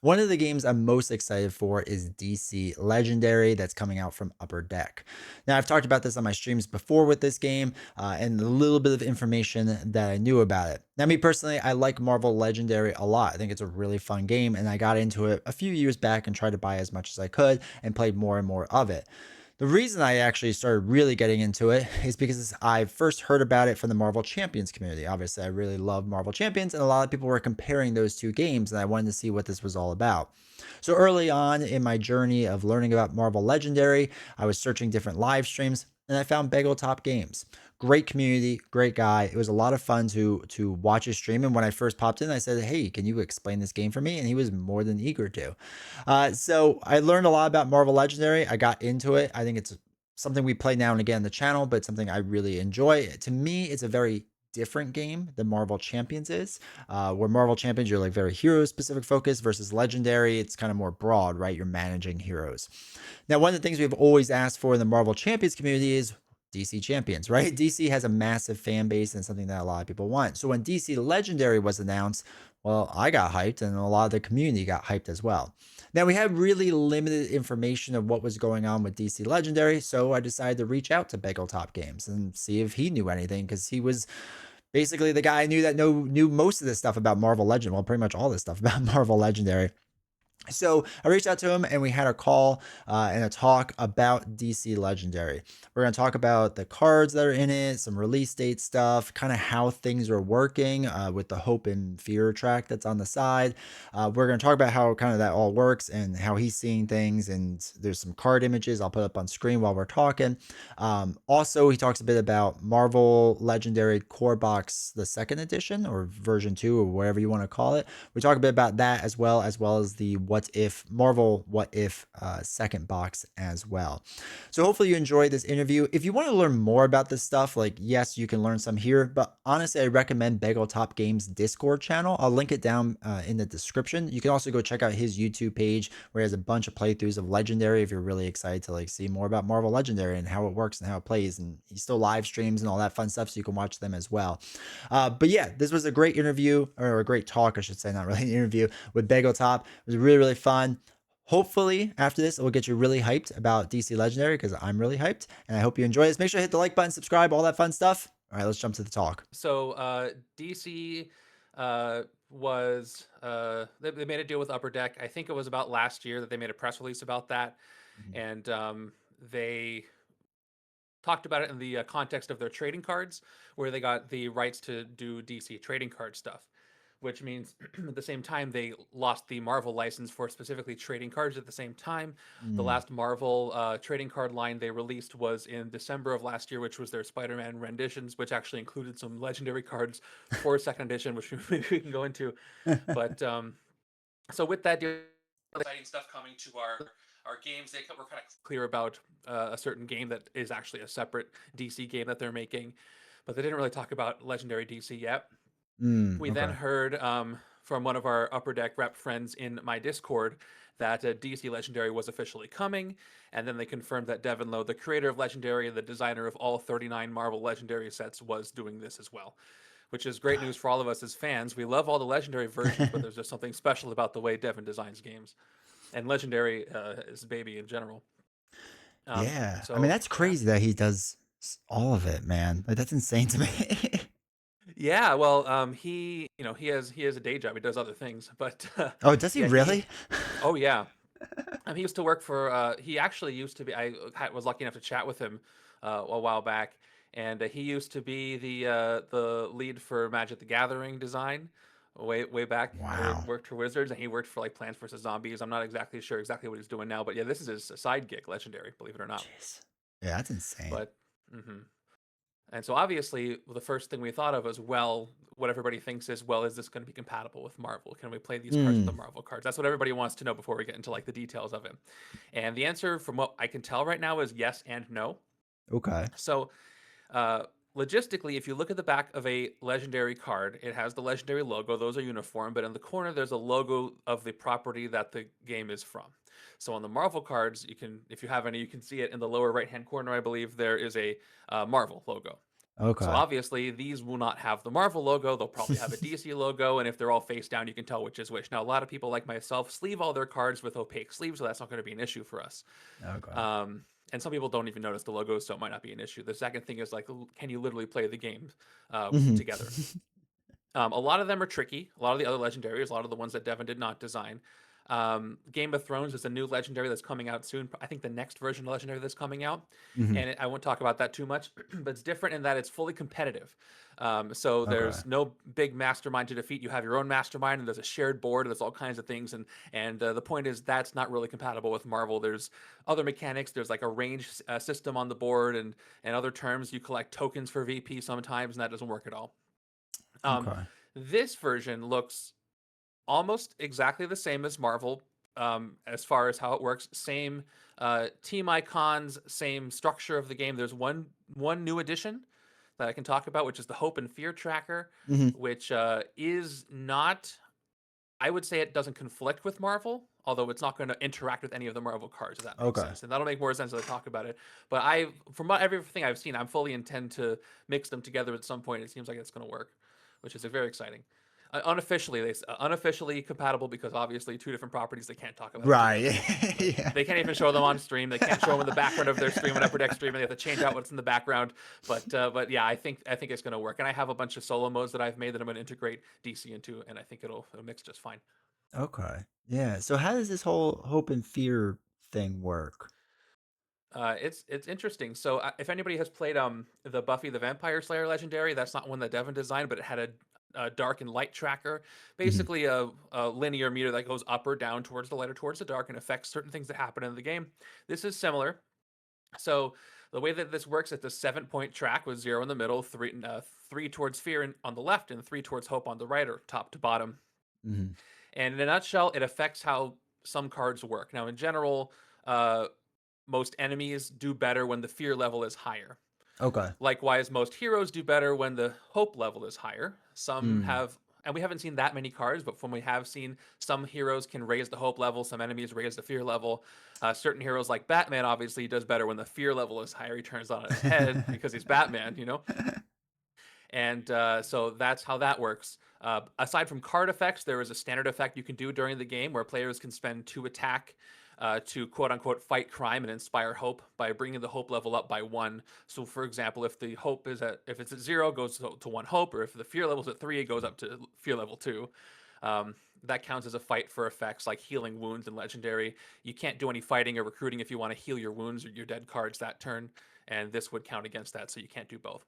One of the games I'm most excited for is DC Legendary that's coming out from Upper Deck. Now, I've talked about this on my streams before with this game and a little bit of information that I knew about it. Now, me personally, I like Marvel Legendary a lot. I think it's a really fun game, and I got into it a few years back and tried to buy as much as I could and played more and more of it. The reason I actually started really getting into it is because I first heard about it from the Marvel Champions community. Obviously, I really love Marvel Champions, and a lot of people were comparing those two games, and I wanted to see what this was all about. So early on in my journey of learning about Marvel Legendary, I was searching different live streams, and I found Bageltop Games. Great community, great guy. It was a lot of fun to watch his stream. And when I first popped in, I said, "Hey, can you explain this game for me?" And he was more than eager to. So I learned a lot about Marvel Legendary. I got into it. I think it's something we play now and again on the channel, but something I really enjoy. To me, it's a very different game than Marvel Champions is. Where Marvel Champions, you're like very hero specific focus versus Legendary, it's kind of more broad, right? You're managing heroes. Now, one of the things we've always asked for in the Marvel Champions community is DC Champions, right? DC has a massive fan base and something that a lot of people want. So when DC Legendary was announced, well, I got hyped and a lot of the community got hyped as well. Now, we had really limited information of what was going on with DC Legendary, so I decided to reach out to Bageltop Games and see if he knew anything because he was basically the guy I knew that knew most of this stuff about Marvel Legend. Well, pretty much all this stuff about Marvel Legendary. So I reached out to him and we had a call and a talk about DC Legendary. We're going to talk about the cards that are in it, some release date stuff, kind of how things are working with the hope and fear track that's on the side. We're going to talk about how kind of that all works and how he's seeing things. And there's some card images I'll put up on screen while we're talking. Also, he talks a bit about Marvel Legendary Core Box, the second edition or version 2 or whatever you want to call it. We talk a bit about that as well as the What If Marvel What If second box as well. So hopefully you enjoyed this interview. If you want to learn more about this stuff, like yes, you can learn some here, but honestly, I recommend Bageltop Games Discord channel. I'll link it down in the description. You can also go check out his YouTube page where he has a bunch of playthroughs of Legendary if you're really excited to like see more about Marvel Legendary and how it works and how it plays. And he still live streams and all that fun stuff, so you can watch them as well. But yeah, this was a great interview or a great talk, I should say, not really an interview with Bageltop. It was really, really fun. Hopefully, after this, it will get you really hyped about DC Legendary because I'm really hyped and I hope you enjoy this. Make sure to hit the like button, subscribe, all that fun stuff. All right, let's jump to the talk. So DC was they made a deal with Upper Deck. I think it was about last year that they made a press release about that, Mhm. and they talked about it in the context of their trading cards, where they got the rights to do DC trading card stuff, which means at the same time they lost the Marvel license for specifically trading cards at the same time. The Mm. last Marvel trading card line they released was in December of last year, which was their Spider-Man renditions, which actually included some legendary cards for second edition, which we can go into. But so with that exciting stuff coming to our games, they were kind of clear about a certain game that is actually a separate DC game that they're making, but they didn't really talk about Legendary DC yet. Mm, We then okay. heard from one of our Upper Deck rep friends in my Discord that DC Legendary was officially coming, and then they confirmed that Devin Lowe, the creator of Legendary and the designer of all 39 Marvel Legendary sets, was doing this as well, which is great news for all of us as fans. We love all the Legendary versions, but there's just something special about the way Devin designs games and Legendary is baby in general. Yeah. I mean, So that's yeah, crazy that he does all of it, man. Like, that's insane to me. yeah. Well, he has a day job. He does other things, but Oh, does he yeah, he. really? Oh yeah, he used to work for. He actually used to be. I was lucky enough to chat with him a while back, and he used to be the lead for Magic the Gathering design. Way back, Wow. worked for Wizards, and he worked for like Plants vs Zombies. I'm not exactly sure exactly what he's doing now, but yeah, this is his side gig, Legendary, believe it or not. Jeez. Yeah, that's insane. But hmm and so obviously the first thing we thought of was, well, what everybody thinks is, well, is this going to be compatible with Marvel? Can we play these cards with the Mm, Marvel cards? That's what everybody wants to know before we get into like the details of it. And the answer, from what I can tell right now, is yes and no. okay. So uh, logistically, if you look at the back of a legendary card, it has the legendary logo. Those are uniform, but in the corner there's a logo of the property that the game is from. So on the Marvel cards, you can, if you have any, you can see it in the lower right hand corner. I believe there is a Marvel logo. So Okay. obviously, these will not have the Marvel logo. They'll probably have a DC logo, and if they're all face down, you can tell which is which. Now, a lot of people like myself sleeve all their cards with opaque sleeves, so that's not going to be an issue for us. Okay. And some people don't even notice the logos, so it might not be an issue. The second thing is like, can you literally play the game Mhm. together? A lot of them are tricky. A lot of the other legendaries, a lot of the ones that Devin did not design. Game of Thrones is a new legendary that's coming out soon. I think the next version of legendary that's coming out, Mhm. and I won't talk about that too much, but it's different in that it's fully competitive. So Okay. there's no big mastermind to defeat. You have your own mastermind, and there's a shared board. And there's all kinds of things, and the point is that's not really compatible with Marvel. There's other mechanics. There's like a range system on the board, and other terms. You collect tokens for VP sometimes, and that doesn't work at all. Um, Okay. this version looks almost exactly the same as Marvel as far as how it works. Same team icons, same structure of the game. There's one new addition that I can talk about, which is the Hope and Fear tracker, Mhm. which is not. I would say it doesn't conflict with Marvel, although it's not going to interact with any of the Marvel cards, if that makes Okay. sense. And that'll make more sense as I talk about it. But from everything I've seen, I'm fully intend to mix them together at some point. It seems like it's going to work, which is very exciting. Unofficially, unofficially compatible because obviously two different properties. They can't talk about it together. Right. Yeah. They can't even show them on stream. They can't show them in the background of their stream on Upper Deck stream, and they have to change out what's in the background. But yeah, I think it's going to work. And I have a bunch of solo modes that I've made that I'm going to integrate DC into, and I think it'll mix just fine. Okay. Yeah. So how does this whole hope and fear thing work? It's interesting. So if anybody has played the Buffy the Vampire Slayer legendary, that's not one that Devin designed, but it had a dark and light tracker, Mhm. basically a linear meter that goes up or down towards the light or towards the dark and affects certain things that happen in the game. This is similar. So the way that this works, it's a 7 point track with zero in the middle, three towards fear on the left, and three towards hope on the right, or top to bottom. Mhm. And in a nutshell, it affects how some cards work. Now, in general, uh, most enemies do better when the fear level is higher. Okay. Likewise, most heroes do better when the hope level is higher. Some Mm. have, and we haven't seen that many cards, but from we have seen, some heroes can raise the hope level, some enemies raise the fear level. Certain heroes like Batman obviously does better when the fear level is higher. He turns on his head because he's Batman, you know? And so that's how that works. Aside from card effects, there is a standard effect you can do during the game where players can spend 2 attack to quote unquote fight crime and inspire hope by bringing the hope level up by 1. So, for example, if the hope is if it's at 0, it goes to 1 hope, or if the fear level is at 3, it goes up to fear level 2. That counts as a fight for effects like healing wounds and legendary. You can't do any fighting or recruiting if you want to heal your wounds or your dead cards that turn, and this would count against that, so you can't do both.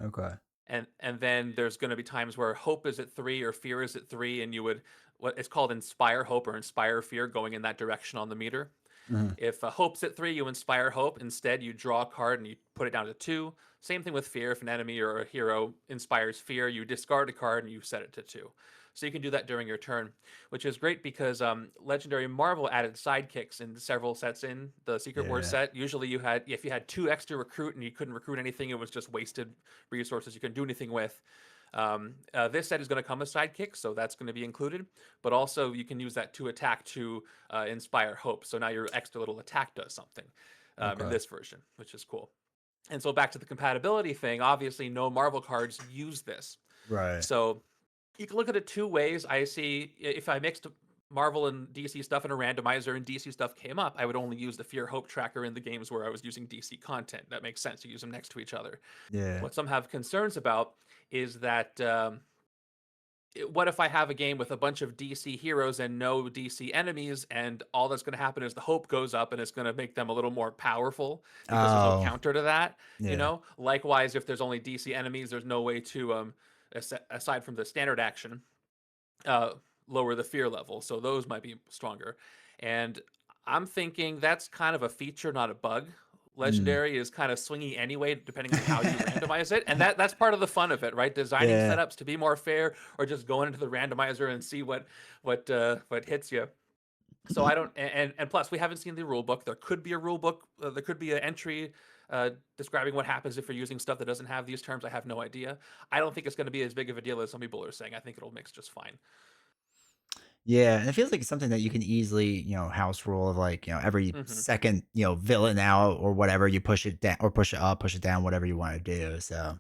Okay. And then there's going to be times where hope is at 3 or fear is at 3, and you would what it's called inspire hope or inspire fear, going in that direction on the meter. Mhm. If hope's at 3, you inspire hope. Instead, you draw a card and you put it down to 2. Same thing with fear. If an enemy or a hero inspires fear, you discard a card and you set it to 2. So you can do that during your turn, which is great because Legendary Marvel added sidekicks in several sets in the Secret Wars Yeah. set. Usually, if you had 2 extra recruit and you couldn't recruit anything, it was just wasted resources you couldn't do anything with. This set is going to come with sidekicks, so that's going to be included. But also, you can use that to attack to inspire hope. So now your extra little attack does something in Okay. this version, which is cool. And so back to the compatibility thing. Obviously, no Marvel cards use this. Right. So you can look at it 2 ways. I see if I mixed Marvel and DC stuff in a randomizer and DC stuff came up, I would only use the Fear Hope tracker in the games where I was using DC content. That makes sense. You use them next to each other. Yeah. What some have concerns about is that what if I have a game with a bunch of DC heroes and no DC enemies, and all that's going to happen is the hope goes up and it's going to make them a little more powerful because there's no Oh, counter to that, you yeah. know? Likewise, if there's only DC enemies, there's no way to, aside from the standard action, uh, lower the fear level. So those might be stronger. And I'm thinking that's kind of a feature, not a bug. Mm. Legendary is kind of swingy anyway, depending on how you randomize it, and that's part of the fun of it, right? Designing Yeah. setups to be more fair, or just going into the randomizer and see what hits you. So I don't, and plus we haven't seen the rule book. There could be a rule book. There could be an entry describing what happens if you're using stuff that doesn't have these terms. I have no idea. I don't think it's going to be as big of a deal as some people are saying. I think it'll mix just fine. Yeah, and it feels like it's something that you can easily, house rule of like, every Hmm. second, villain out or whatever, you push it down or push it up, push it down, whatever you want to do. So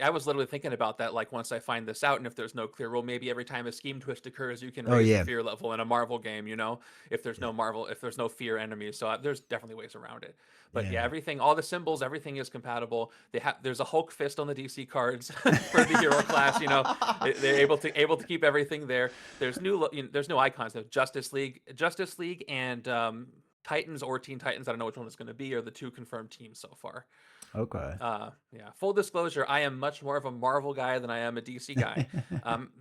I was literally thinking about that. Like, once I find this out, and if there's no clear rule, maybe every time a scheme twist occurs, you can Oh raise the yeah, fear level in a Marvel game. If there's yeah, no Marvel, if there's no fear enemies, so there's definitely ways around it. But yeah, yeah. everything, all the symbols, everything is compatible. There's a Hulk fist on the DC cards for the hero class. They're able to keep everything there. There's new icons. There's Justice League, and Titans or Teen Titans. I don't know which one it's going to be. Are the two confirmed teams so far. Okay. Yeah. Full disclosure, I am much more of a Marvel guy than I am a DC guy.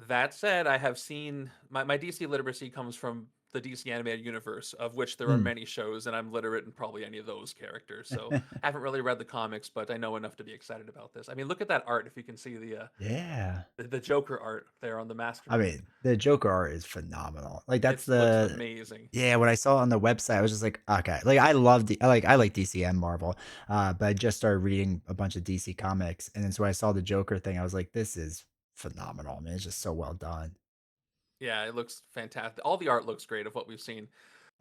That said, I have seen my DC literacy comes from the DC animated universe, of which there are Hmm. many shows, and I'm literate in probably any of those characters. So I haven't really read the comics, but I know enough to be excited about this. I mean, look at that art. If you can see Yeah. the Joker art there on the I Mastermind, mean, the Joker art is phenomenal. Like that's it looks the amazing. yeah, when I saw it on the website, I was just like, okay. Like I like DC and Marvel. But I just started reading a bunch of DC comics, and then so when I saw the Joker thing, I was like, this is phenomenal. I mean, it's just so well done. Yeah, it looks fantastic. All the art looks great of what we've seen.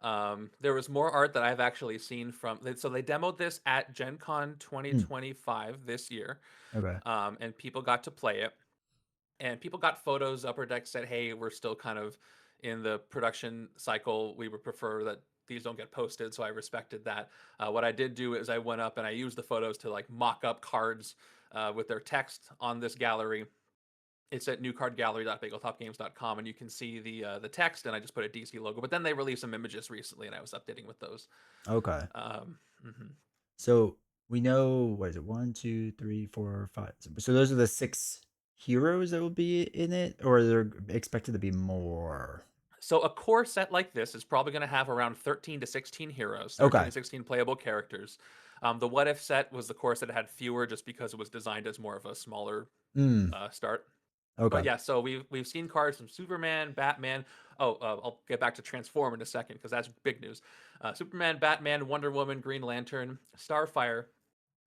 There was more art that I've actually seen so they demoed this at Gen Con Hmm. 2025 this year, Okay. and people got to play it. And people got photos. Upper Deck said, "Hey, we're still kind of in the production cycle. We would prefer that these don't get posted." So I respected that. What I did do is I went up and I used the photos to like mock up cards with their text on this gallery. It's at newcardgallery.bageltopgames.com, and you can see the text. And I just put a DC logo. But then they released some images recently, and I was updating with those. Okay. Mhm. So we know what is it? One, two, three, four, five. So those are the six heroes that will be in it, or they're expected to be more. So a core set like this is probably going to have around 13 to 16 heroes, 13 Okay. to 16 playable characters. The What If set was the core set that had fewer, just because it was designed as more of a smaller Mm. start. But Okay. yeah, so we've seen cards from Superman, Batman. Oh, I'll get back to Transform in a second because that's big news. Superman, Batman, Wonder Woman, Green Lantern, Starfire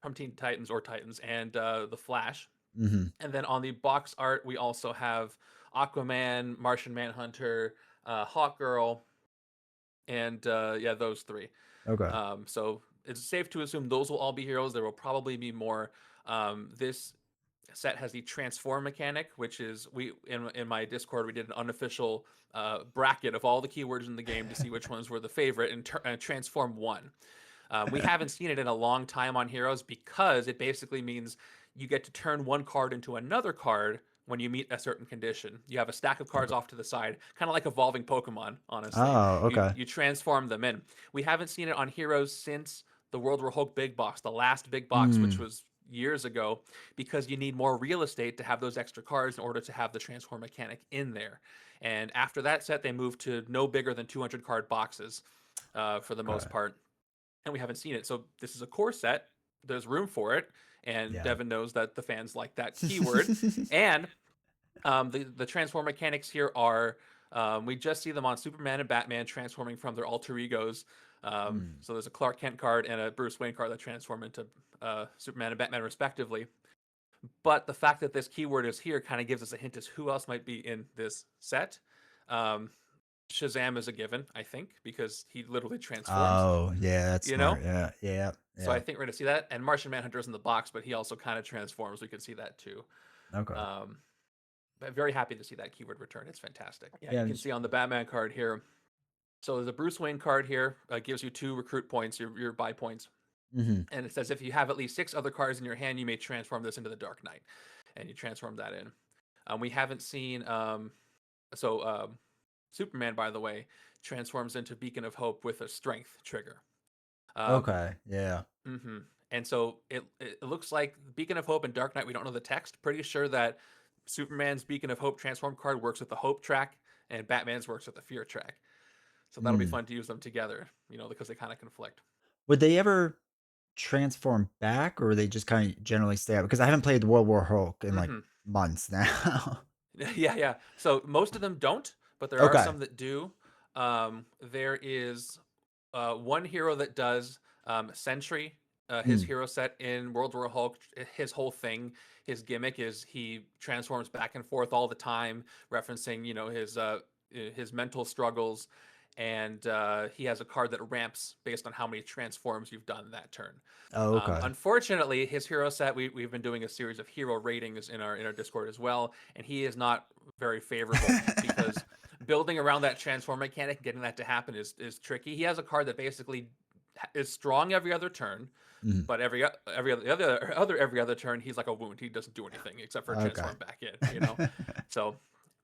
from Teen Titans or Titans, and the Flash. Mm-hmm. And then on the box art, we also have Aquaman, Martian Manhunter, Hawkgirl, and yeah, those three. Okay. So it's safe to assume those will all be heroes. There will probably be more. This set has the transform mechanic, which is in my Discord we did an unofficial bracket of all the keywords in the game to see which ones were the favorite, and transform one. We haven't seen it in a long time on Heroes because it basically means you get to turn one card into another card when you meet a certain condition. You have a stack of cards Okay. off to the side, kind of like evolving Pokemon, honestly. Oh, You okay. you transform them in. We haven't seen it on Heroes since the World War Hulk big box, the last big box, which Mm. was years ago, because you need more real estate to have those extra cards in order to have the transform mechanic in there. And after that set, they moved to no bigger than 200 card boxes for the most Okay. part, and we haven't seen it. So this is a core set. There's room for it, and Yeah. Devin knows that the fans like that keyword. And the transform mechanics here are we just see them on Superman and Batman transforming from their alter egos. Mm. So there's a Clark Kent card and a Bruce Wayne card that transform into Superman and Batman respectively. But the fact that this keyword is here kind of gives us a hint as who else might be in this set. Um, Shazam is a given, I think, because he literally transforms. Oh, yeah, that's You know, smart. Yeah, yeah, so I yeah. think we're gonna see that. And Martian Manhunter's in the box, but he also kind of transforms. We could see that too. Okay. Um, but very happy to see that keyword return. It's fantastic. Yeah, Yeah. you can see on the Batman card here. So there's a Bruce Wayne card here. Gives you 2 recruit points, your buy points, Mm-hmm. and it says if you have at least 6 other cards in your hand, you may transform this into the Dark Knight, and you transform that in. We haven't seen so Superman, by the way, transforms into Beacon of Hope with a Strength trigger. Um, Okay. Yeah. Mm-hmm. And so it looks like Beacon of Hope and Dark Knight. We don't know the text. Pretty sure that Superman's Beacon of Hope transform card works with the Hope track, and Batman's works with the Fear track. So that'll be Mm. fun to use them together. Because they kind of conflict. Would they ever transform back, or they just kind of generally stay out? Because I haven't played World War Hulk in like Mm-hmm. months now. Yeah, yeah. So most of them don't, but there are Okay. some that do. There is one hero that does Sentry. His Mm. hero set in World War Hulk, his whole thing, his gimmick is he transforms back and forth all the time, referencing his mental struggles. and he has a card that ramps based on how many transforms you've done that turn. Oh, okay. Unfortunately, his hero set, we've been doing a series of hero ratings in our Discord as well, and he is not very favorable because building around that transform mechanic, getting that to happen is tricky. He has a card that basically is strong every other turn, Mhm. but every other turn he's like a wound. He doesn't do anything except for Okay. transform back in. So,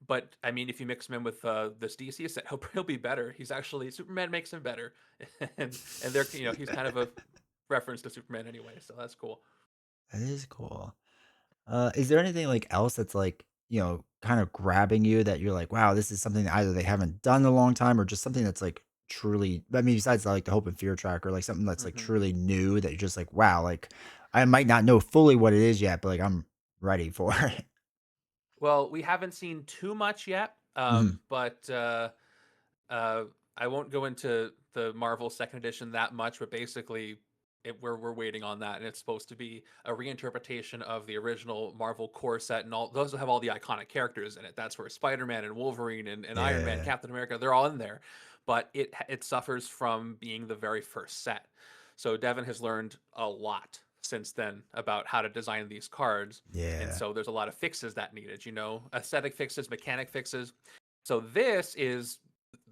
but I mean, if you mix him in with this DC set, he'll be better. He's actually Superman makes him better, and they're he's kind of a reference to Superman anyway, so that's cool. That is cool. Is there anything like else that's like, kind of grabbing you that you're like, wow, this is something that either they haven't done in a long time or just something that's like truly, I mean, besides like the hope and fear tracker, like something that's like hmm truly new that you're just like, wow, like I might not know fully what it is yet, but like I'm ready for it. Well, we haven't seen too much yet, Mhm. but Uh, I won't go into the Marvel Second Edition that much, but basically, we're waiting on that, and it's supposed to be a reinterpretation of the original Marvel core set, and all those have all the iconic characters in it. That's where Spider-Man and Wolverine and Iron Man, Yeah. Captain America, they're all in there, but it suffers from being the very first set. So Devin has learned a lot since then about how to design these cards, and Yeah. so there's a lot of fixes that needed, aesthetic fixes, mechanic fixes. So this is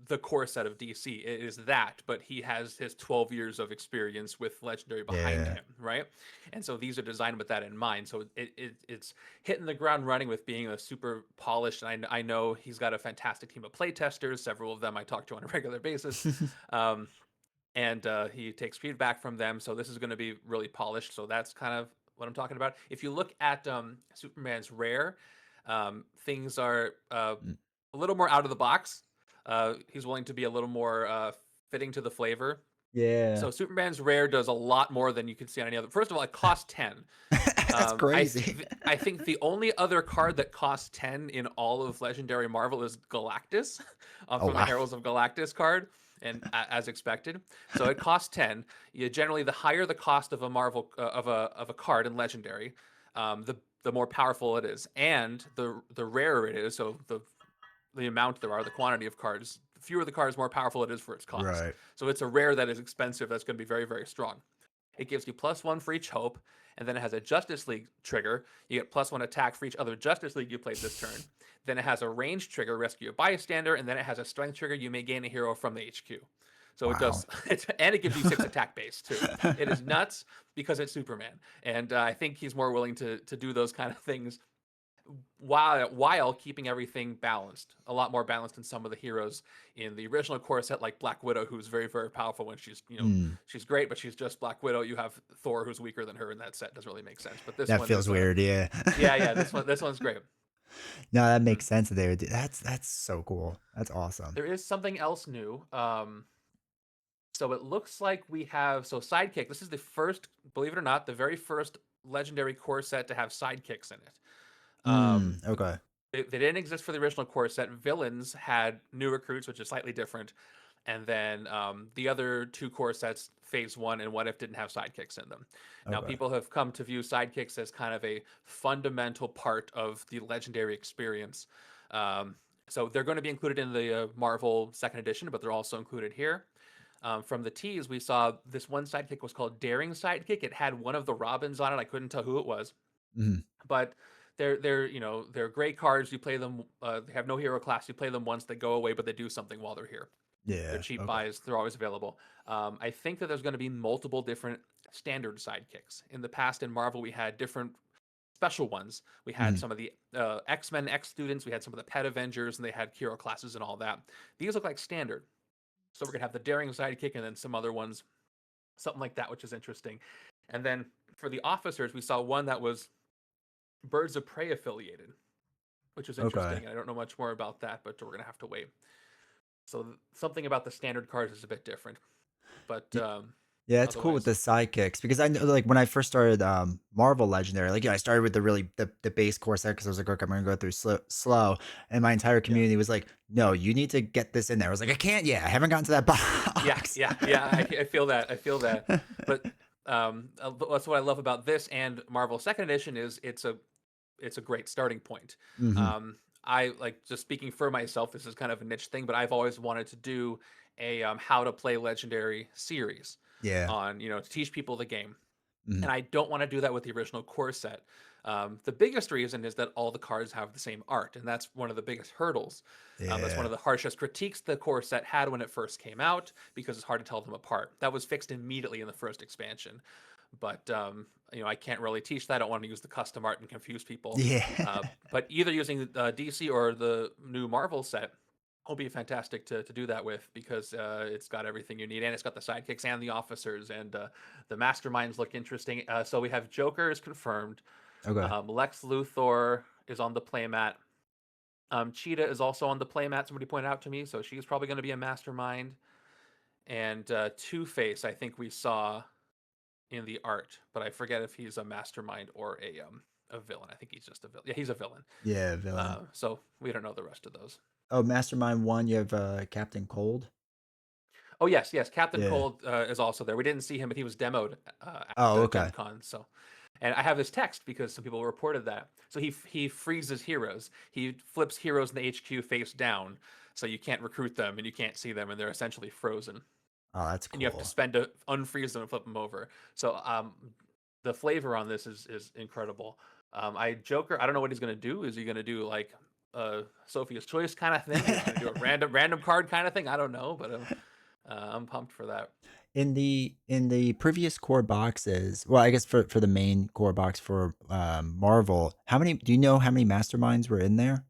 the core set of DC. It is that, but he has his 12 years of experience with Legendary behind Yeah. him, right? And so these are designed with that in mind. So it's hitting the ground running with being a super polished. And I know he's got a fantastic team of playtesters. Several of them I talk to on a regular basis. Um, and he takes feedback from them. So this is going to be really polished. So that's kind of what I'm talking about. If you look at Superman's rare, things are Mm. a little more out of the box. He's willing to be a little more fitting to the flavor. Yeah. So Superman's rare does a lot more than you can see on any other. First of all, it costs 10. That's I crazy. think I think the only other card that costs 10 in all of Legendary Marvel is Galactus, Oh from the wow. Heralds of Galactus card, and as expected. So it costs 10. Generally, the higher the cost of a Marvel of a card in Legendary, the more powerful it is, and the rarer it is. So the amount there are, the quantity of cards, the fewer the cards, more powerful it is for its cost. Right. So it's a rare that is expensive. That's going to be very very strong. It gives you +1 for each hope, and then it has a Justice League trigger. You get +1 attack for each other Justice League you played this turn. Then it has a range trigger, rescue a bystander, and then it has a strength trigger. You may gain a hero from the HQ. So it Wow. does, and it gives you 6 attack base too. It is nuts because it's Superman, and I think he's more willing to do those kind of things while keeping everything balanced, a lot more balanced than some of the heroes in the original core set, like Black Widow, who's very very powerful when Mm. she's great, but she's just Black Widow. You have Thor, who's weaker than her in that set. Doesn't really make sense. But this That one feels is weird, yeah. yeah, this one's great. No, that hmm makes sense that they would do that's so cool. That's awesome. There is something else new. So it looks like we have Sidekick. This is the first, believe it or not, the very first legendary core set to have sidekicks in it. Um, Okay. they didn't exist for the original core set. Villains had new recruits, which is slightly different, and then the other two core sets, Phase One and What If, didn't have sidekicks in them. Now, Okay. people have come to view sidekicks as kind of a fundamental part of the legendary experience. Um, so they're going to be included in the Marvel Second Edition, but they're also included here. From the tease, we saw this one sidekick was called Daring Sidekick. It had one of the Robins on it. I couldn't tell who it was, Mhm. but they're great cards. You play them. They have no hero class. You play them once, they go away, but they do something while they're here. They're Yeah, cheap okay. buys. They're always available. I think that there's going to be multiple different standard sidekicks. In the past, in Marvel, we had different special ones. We had Mhm. some of the X-Men X students. We had some of the Pet Avengers, and they had hero classes and all that. These look like standard. So we're gonna have the daring sidekick, and then some other ones, something like that, which is interesting. And then for the officers, we saw one that was Birds of Prey affiliated, which is Okay. interesting. And I don't know much more about that, but we're gonna have to wait. So something about the standard cards is a bit different, but Yeah, it's cool with otherwise, the sidekicks because I know like when I first started Marvel Legendary, like I started with the base core set because I was like, okay, I'm gonna go through slow, and my entire yeah, community was like, no, you need to get this in there. I was like, I can't yet. I haven't gotten to that yeah, box. yeah, yeah. I feel that. I feel that. But that's what I love about this and Marvel Second Edition is it's a great starting point. hmm I like, just speaking for myself. This is kind of a niche thing, but I've always wanted to do a how to play Legendary series Yeah. on, to teach people the game. Mhm. And I don't want to do that with the original core set. The biggest reason is that all the cards have the same art, and that's one of the biggest hurdles. That's one Yeah. of the harshest critiques the core set had when it first came out because it's hard to tell them apart. That was fixed immediately in the first expansion, but I can't really teach that. I don't want to use the custom art and confuse people. Yeah. But either using DC or the new Marvel set will be fantastic to do that with because it's got everything you need, and it's got the sidekicks and the officers, and the masterminds look interesting. So we have Joker is confirmed. Okay. Lex Luthor is on the playmat. Cheetah is also on the playmat. Somebody pointed out to me, so she's probably going to be a mastermind. And Two Face, I think we saw in the art, but I forget if he's a mastermind or a villain. I think he's just a villain. Yeah, he's a villain. Yeah, villain. So we don't know the rest of those. Oh, Mastermind 1, you have, Captain Cold? Oh yes, yes. Captain Yeah. Cold is also there. We didn't see him, but he was demoed Oh, at Gen okay. Con. So, and I have this text because some people reported that. So he freezes heroes. He flips heroes in the HQ face down, so you can't recruit them and you can't see them, and they're essentially frozen. Oh, that's And you have to cool. spend to unfreeze them and flip them over. So the flavor on this is incredible. I don't know what he's gonna do. Is he gonna do like Sophia's Choice kind of thing? Is he gonna do a random card kind of thing? I don't know, but I'm pumped for that. In the previous core boxes, well, I guess for the main core box for, Marvel, how many do you know how many masterminds were in there?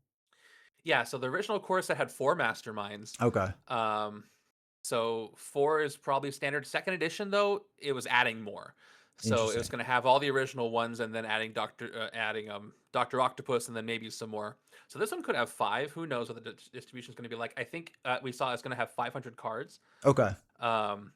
Yeah, so the original core set had four masterminds. Okay. Um, so four is probably standard. Second edition, though, it was adding more. So it was Interesting. going to have all the original ones, and then adding Doctor Octopus, and then maybe some more. So this one could have five. Who knows what the distribution is going to be like? I think we saw it's going to have 500 cards. Okay. Um,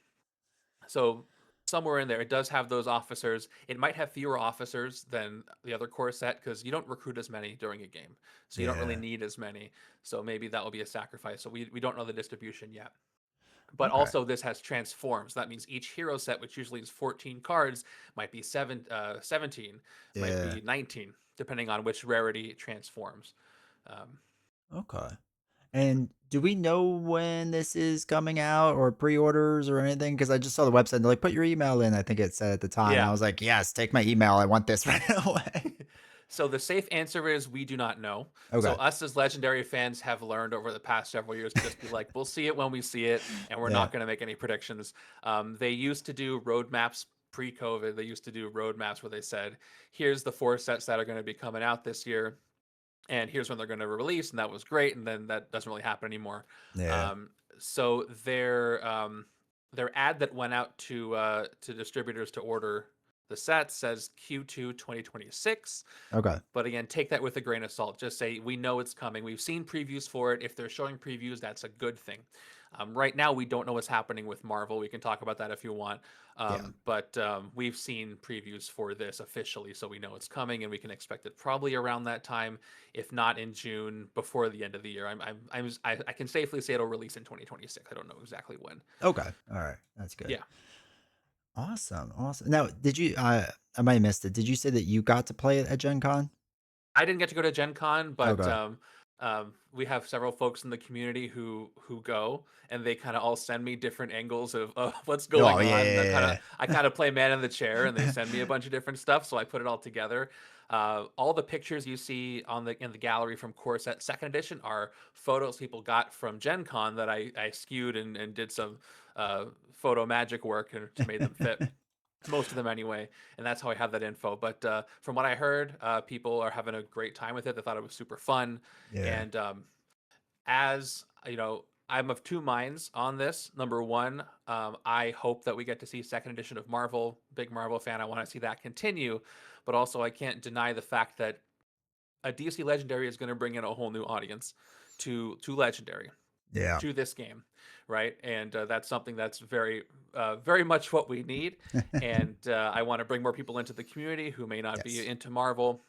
so somewhere in there, it does have those officers. It might have fewer officers than the other core set because you don't recruit as many during a game, so you don't really Yeah. need as many. So maybe that will be a sacrifice. So we don't know the distribution yet. But Okay. also, this has transforms. That means each hero set, which usually is 14 cards, might be 17, might Yeah. be 19, depending on which rarity it transforms. Um, Okay. And do we know when this is coming out or pre-orders or anything? Because I just saw the website and they're like, put your email in, I think it said at the time. And I yeah. was like, yes, take my email. I want this right away. So the safe answer is we do not know. So Okay. us as legendary fans have learned over the past several years to just be like, we'll see it when we see it, and we're Yeah. not going to make any predictions. They used to do roadmaps pre-COVID. They used to do roadmaps where they said, here's the four sets that are going to be coming out this year, and here's when they're going to release, and that was great. And then that doesn't really happen anymore. Yeah. So their ad that went out to distributors to order the sets says Q2 2026. Okay. But again, take that with a grain of salt. Just say, we know it's coming. We've seen previews for it. If they're showing previews, that's a good thing. Right now, we don't know what's happening with Marvel. We can talk about that if you want. Yeah. But we've seen previews for this officially, so we know it's coming, and we can expect it probably around that time, if not in June, before the end of the year. I can safely say it'll release in 2026. I don't know exactly when. Okay. All right. That's good. Yeah. Awesome. Awesome. Now, did you, I might have missed it. Did you say that you got to play it at Gen Con? I didn't get to go to Gen Con, but Okay. we have several folks in the community who go, and they kind of all send me different angles of what's Oh, going yeah. on. And Yeah. I kind of play man in the chair, and they Yeah. send me a bunch of different stuff, so I put it all together. All the pictures you see in the gallery from Core Set Second Edition are photos people got from Gen Con that I skewed and did some photo magic work to made them fit, most of them anyway, and that's how I have that info. But from what I heard, people are having a great time with it. They thought it was super fun, Yeah. and as you know, I'm of two minds on this. Number one, I hope that we get to see second edition of Marvel. Big Marvel fan, I want to see that continue, but also I can't deny the fact that a DC Legendary is going to bring in a whole new audience to Legendary, Yeah. to this game, right? And that's something that's very much what we need. And I want to bring more people into the community who may not be Yes. into Marvel.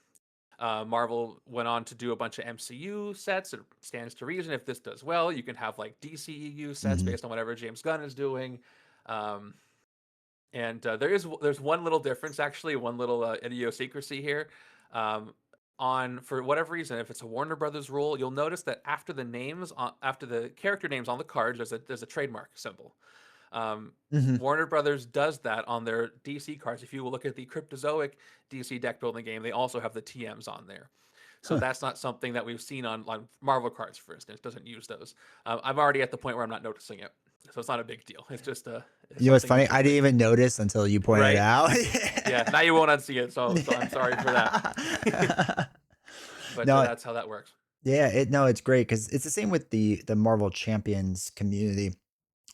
Marvel went on to do a bunch of MCU sets. It stands to reason if this does well, you can have like DCEU sets Hmm. based on whatever James Gunn is doing. Um, and there's one little difference, actually, one little idiosyncrasy here. Um, on for whatever reason, if it's a Warner Brothers rule, you'll notice that after the character names on the cards, there's a trademark symbol. Um, Hmm. Warner Brothers does that on their DC cards. If you look at the Cryptozoic DC deck building game, they also have the TMs on there. So Huh. that's not something that we've seen on Marvel cards, for instance. Doesn't use those. I'm already at the point where I'm not noticing it, so it's not a big deal. It's You know what's something funny? I didn't interesting, even notice until you pointed it right? out. Yeah. Now you won't unsee it, so I'm sorry for that. Yeah. But No, that's how that works. yeah, no, it's great because it's the same with the Marvel Champions community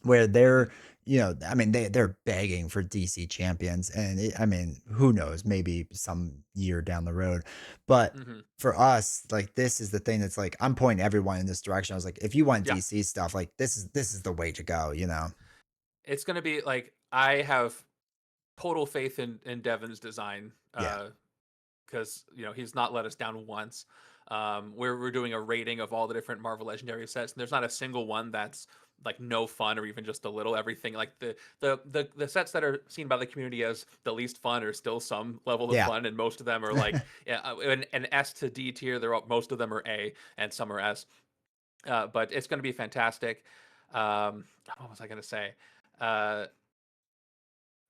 where they're, Hmm. I mean, they're begging for DC champions, and I mean, who knows, maybe some year down the road, but Hmm. for us, like this is the thing that's like I'm pointing everyone in this direction. I was like, if you want Yeah. DC stuff, like this is the way to go, you know? It's gonna be like I have total faith in Devin's design. Yeah, Because he's not let us down once. We're doing a rating of all the different Marvel Legendary sets, and there's not a single one that's like no fun or even just a little. Everything like the sets that are seen by the community as the least fun are still some level of yeah. fun, and most of them are like an S to D tier. Most of them are A, and some are S. But it's going to be fantastic. What was I going to say? Uh,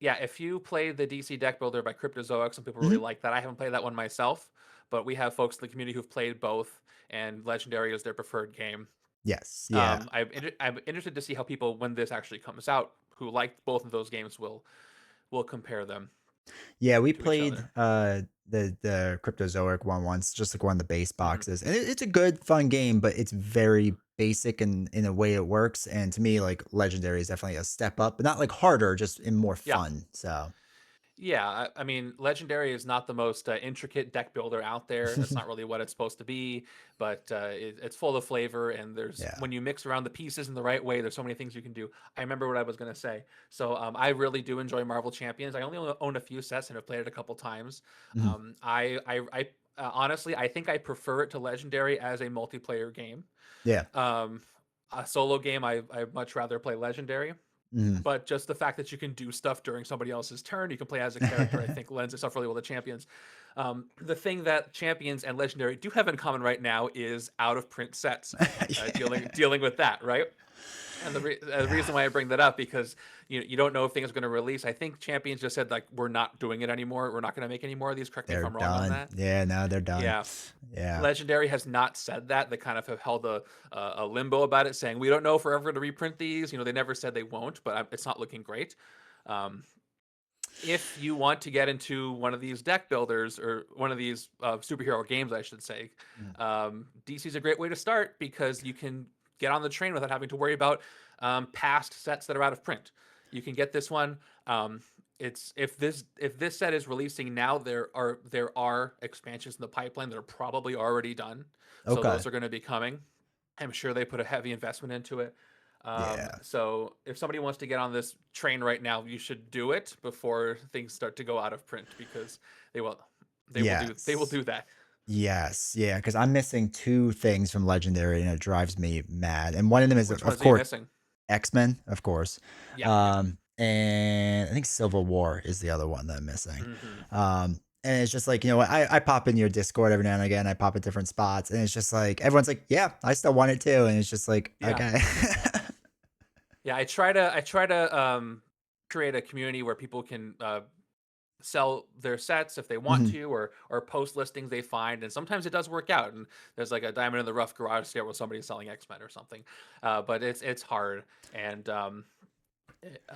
yeah, if you play the DC Deck Builder by Cryptozoic, some people really Mhm. like that. I haven't played that one myself, but we have folks in the community who've played both, and Legendary is their preferred game. Yes, yeah. I'm interested to see how people, when this actually comes out, who liked both of those games, will compare them Yeah, we to each played other. the Cryptozoic one once, just like one of the base Hmm. boxes. And it's a good, fun game, but it's very basic in a way it works. And to me, like Legendary is definitely a step up, but not like harder, just in more Yeah, fun. So yeah. I mean, Legendary is not the most intricate deck builder out there. That's not really what it's supposed to be, but it's full of flavor. And there's yeah. when you mix around the pieces in the right way, there's so many things you can do. I remember what I was going to say. So I really do enjoy Marvel Champions. I only own a few sets and have played it a couple times. Mhm. Honestly, I think I prefer it to Legendary as a multiplayer game. Yeah. Um, a solo game, I much rather play Legendary, Mhm. but just the fact that you can do stuff during somebody else's turn, you can play as a character, I think lends itself really well to champions. The thing that champions and legendary do have in common right now is out of print sets. Yeah. Dealing with that, right? And the Yeah. reason why I bring that up because you don't know if things are going to release. I think Champions just said like we're not doing it anymore. We're not going to make any more of these. Correct me if They're I'm wrong on done. that. Yeah, no, they're done. Yeah, Yeah. Legendary has not said that. They kind of have held a limbo about it, saying we don't know if we're ever going to reprint these. They never said they won't, but it's not looking great. Um, if you want to get into one of these deck builders or one of these superhero games, I should say, Mhm. DC is a great way to start because you can get on the train without having to worry about past sets that are out of print. You can get this one. It's if this set is releasing now, there are expansions in the pipeline that are probably already done, so Okay. those are going to be coming. I'm sure they put a heavy investment into it. Yeah. So if somebody wants to get on this train right now, you should do it before things start to go out of print because they will they will Yes. do that. Yes, yeah, because I'm missing two things from Legendary, and it drives me mad. And one of them is, Which of ones are you course, missing? X-Men, of course. Yeah, yeah. And I think Civil War is the other one that I'm missing. Hmm. And it's just like, I pop in your Discord every now and again. I pop at different spots, and it's just like everyone's like, yeah, I still want it too. And it's just like, Yeah. okay. Yeah, I try to create a community where people can sell their sets if they want Mhm. to or post listings they find, and sometimes it does work out and there's like a diamond in the rough garage sale where somebody's selling X-Men or something. But it's hard, and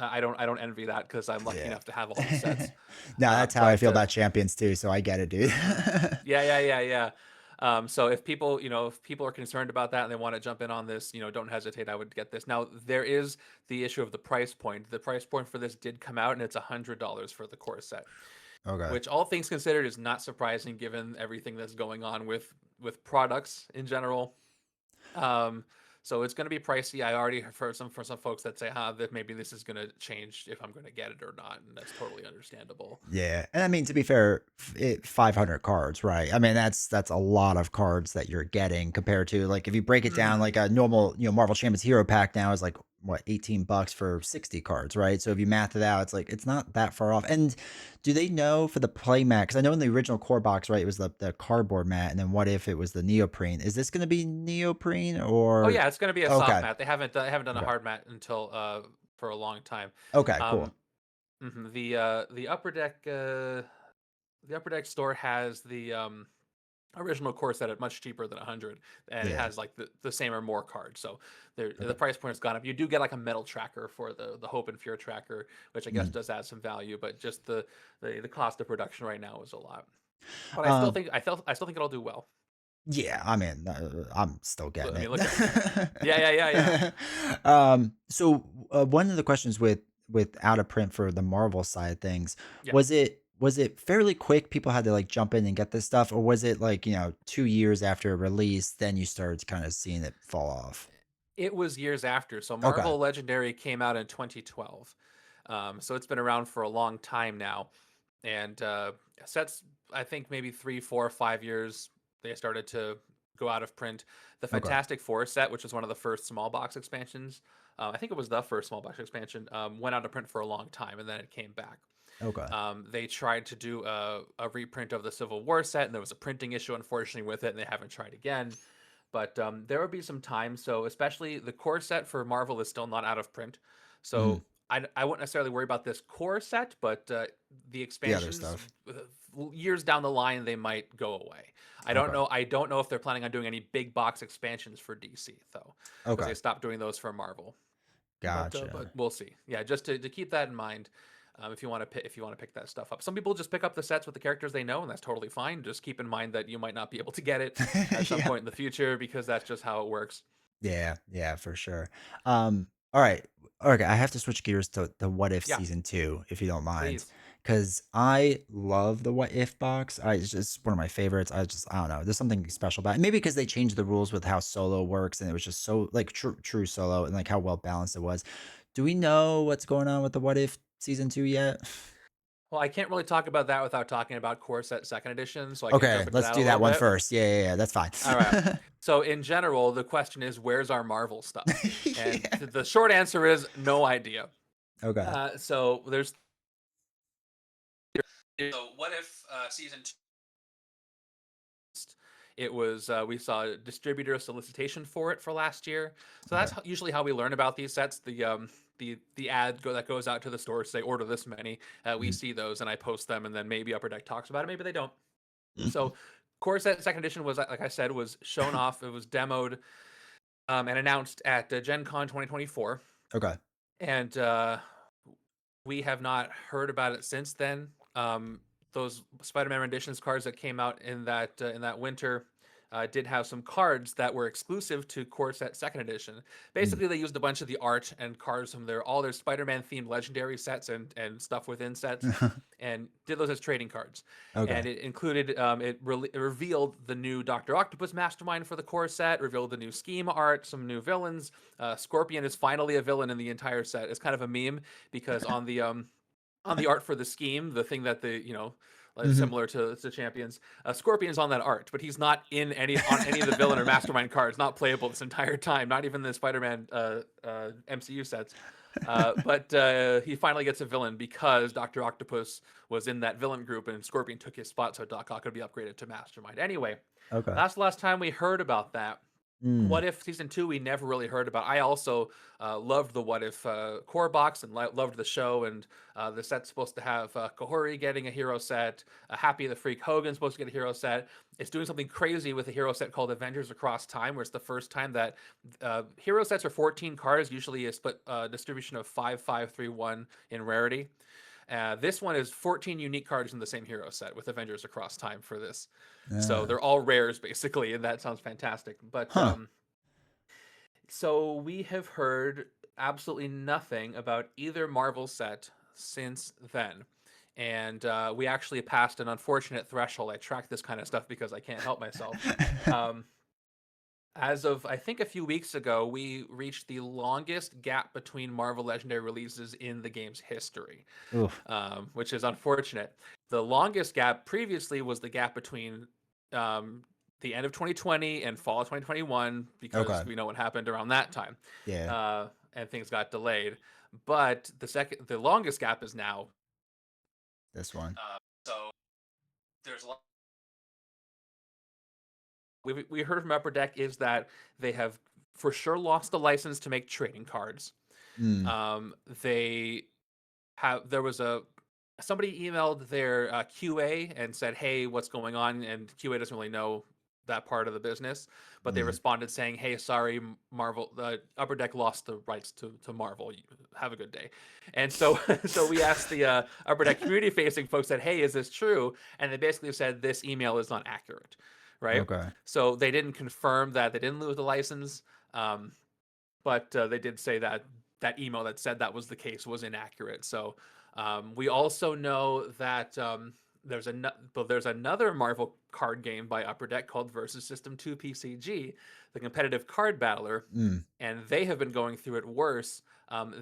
I don't envy that because I'm lucky Yeah. enough to have all the sets. No, Uh, that's how I but feel about champions too. So I get it, dude. mhm. Yeah, yeah, yeah, yeah. So if people are concerned about that and they want to jump in on this, don't hesitate. I would get this. Now there is the issue of the price point. The price point for this did come out, and it's $100 for the core set, Okay. which all things considered is not surprising given everything that's going on with products in general. Um, so it's going to be pricey. I already have heard from some folks that say, that maybe this is going to change if I'm going to get it or not, and that's totally understandable. Yeah, and I mean to be fair, 500 cards, right? I mean that's a lot of cards that you're getting compared to like if you break it down Hmm. like a normal Marvel Champions Hero pack now is like what, $18 for 60 cards, right? So if you math it out, it's like it's not that far off. And do they know for the play mat? Because I know in the original core box, right, it was the cardboard mat, and then what if it was the neoprene? Is this going to be neoprene Oh or yeah, it's going to be a soft okay? mat. They haven't done a Okay. hard mat until for a long time. Okay, Um, cool. the upper deck store has the original core set at much cheaper than 100, and it Yeah. has like the same or more cards. So the Okay. price point has gone up. You do get like a metal tracker for the Hope and Fear tracker, which I guess Mhm. does add some value, but just the cost of production right now is a lot. But Um, I still think it'll do well. yeah, I mean, I'm still getting I mean, it. look at yeah, yeah, yeah, yeah. So one of the questions with out of print for the Marvel side things, Yeah. was it fairly quick? People had to like jump in and get this stuff, or was it like 2 years after release, then you started kind of seeing it fall off? It was years after. So Okay, Marvel Legendary came out in 2012. So it's been around for a long time now. And sets, I think maybe 3, 4, 5 years, they started to go out of print. The okay, Fantastic Four set, which was one of the first small box expansions, I think it was the first small box expansion, went out of print for a long time and then it came back. okay, They tried to do a reprint of the Civil War set, and there was a printing issue, unfortunately, with it, and they haven't tried again. But there will be some time. So, especially the core set for Marvel is still not out of print. hmm, So, I wouldn't necessarily worry about this core set, but the the other expansions, stuff. years down the line, they might go away. I don't Okay, know. I don't know if they're planning on doing any big box expansions for DC though, because okay, they stopped doing those for Marvel. But gotcha. we'll see. Yeah, just to keep that in mind. If you want to pick that stuff up, some people just pick up the sets with the characters they know, and that's totally fine. Just keep in mind that you might not be able to get it at some Yeah. point in the future because that's just how it works. Yeah, yeah, for sure. All right. Okay, I have to switch gears to the What If Yeah, season 2, if you don't mind. please. Cause I love the What If box. It's just one of my favorites. I don't know. There's something special about it. Maybe because they changed the rules with how solo works and it was just so like true solo and like how well balanced it was. Do we know what's going on with the What If season 2 yet? Well, I can't really talk about that without talking about Core Set Second Edition, so I can Okay, jump into let's that a do that little one bit. first. Yeah, yeah, yeah, that's fine. All right. So in general, the question is, where's our Marvel stuff? And Yeah. the short answer is no idea. Okay. So there's so what if season two? It was we saw a distributor solicitation for it for last year. So Okay. that's usually how we learn about these sets. The that goes out to the stores, say order this many. We Mhm. see those and I post them, and then maybe Upper Deck talks about it, maybe they don't. So Core Set Second Edition was, like I said, was shown off. It was demoed and announced at Gen Con 2024, Okay. and we have not heard about it since then. Those Spider-Man renditions cards that came out in that winter did have some cards that were exclusive to Core Set Second Edition. Mm. Basically, they used a bunch of the art and cards from all their Spider-Man themed legendary sets and stuff within sets, and did those as trading cards. Okay. And it included it revealed the new Doctor Octopus Mastermind for the core set, revealed the new scheme art, some new villains. Scorpion is finally a villain in the entire set. It's kind of a meme because on the art for the scheme, the thing that Mhm. similar to Champions, Scorpion's on that art, but he's not in any of the villain or mastermind cards. Not playable this entire time. Not even the Spider-Man MCU sets. But he finally gets a villain because Doctor Octopus was in that villain group, and Scorpion took his spot, so Doc Ock could be upgraded to Mastermind. Anyway, Okay. that's the last time we heard about that. Mm. What If season two we never really heard about. I also loved the What If core box and loved the show, and the set's supposed to have Kahori getting a hero set. Happy the Freak Hogan's supposed to get a hero set. It's doing something crazy with a hero set called Avengers Across Time, where it's the first time that hero sets are 14 cards, usually a split distribution of 5, 5, 3, 1 in rarity. This one is 14 unique cards in the same hero set with Avengers Across Time for this. So Uh, they're all rares basically, and that sounds fantastic. But huh. so we have heard absolutely nothing about either Marvel set since then. And we actually passed an unfortunate threshold. I track this kind of stuff because I can't help myself. Um, as of, I think, a few weeks ago, we reached the longest gap between Marvel Legendary releases in the game's history, Oof. which is unfortunate. The longest gap previously was the gap between um, the end of 2020 and fall of 2021, because Okay. we know what happened around that time. Yeah. and things got delayed. But the longest gap is now. This one. So there's a lot. We heard from Upper Deck is that they have for sure lost the license to make trading cards. Mm, They there was a somebody emailed their QA and said, "Hey, what's going on?" And QA doesn't really know that part of the business, but they mm. responded saying, "Hey, sorry, Marvel, the Upper Deck lost the rights to Marvel. Have a good day." And so so we asked the Upper Deck community facing folks, said, "Hey, is this true?" And they basically said this email is not accurate, right? Okay. So they didn't confirm that they didn't lose the license. Um, but they did say that that email that said that was the case was inaccurate. So we also know that there's another Marvel card game by Upper Deck called Versus System 2 PCG, the competitive card battler, Mm, and they have been going through it worse.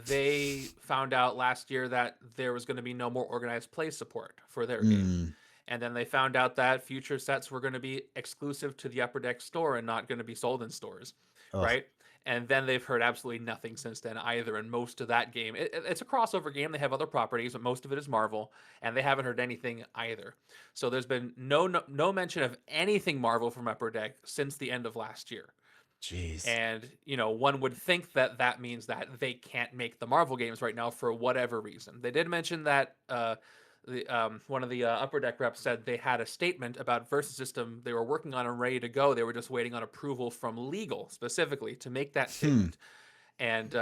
They found out last year that there was going to be no more organized play support for their game. mm. And then they found out that future sets were going to be exclusive to the Upper Deck store and not going to be sold in stores, Ugh. right? And then they've heard absolutely nothing since then either. And most of that game, it's a crossover game. They have other properties, but most of it is Marvel, and they haven't heard anything either. So there's been no mention of anything Marvel from Upper Deck since the end of last year. Jeez. And one would think that that means that they can't make the Marvel games right now for whatever reason. They did mention that one of the Upper Deck reps said they had a statement about Versus System they were working on and ready to go. They were just waiting on approval from legal specifically to make that Hmm. statement. And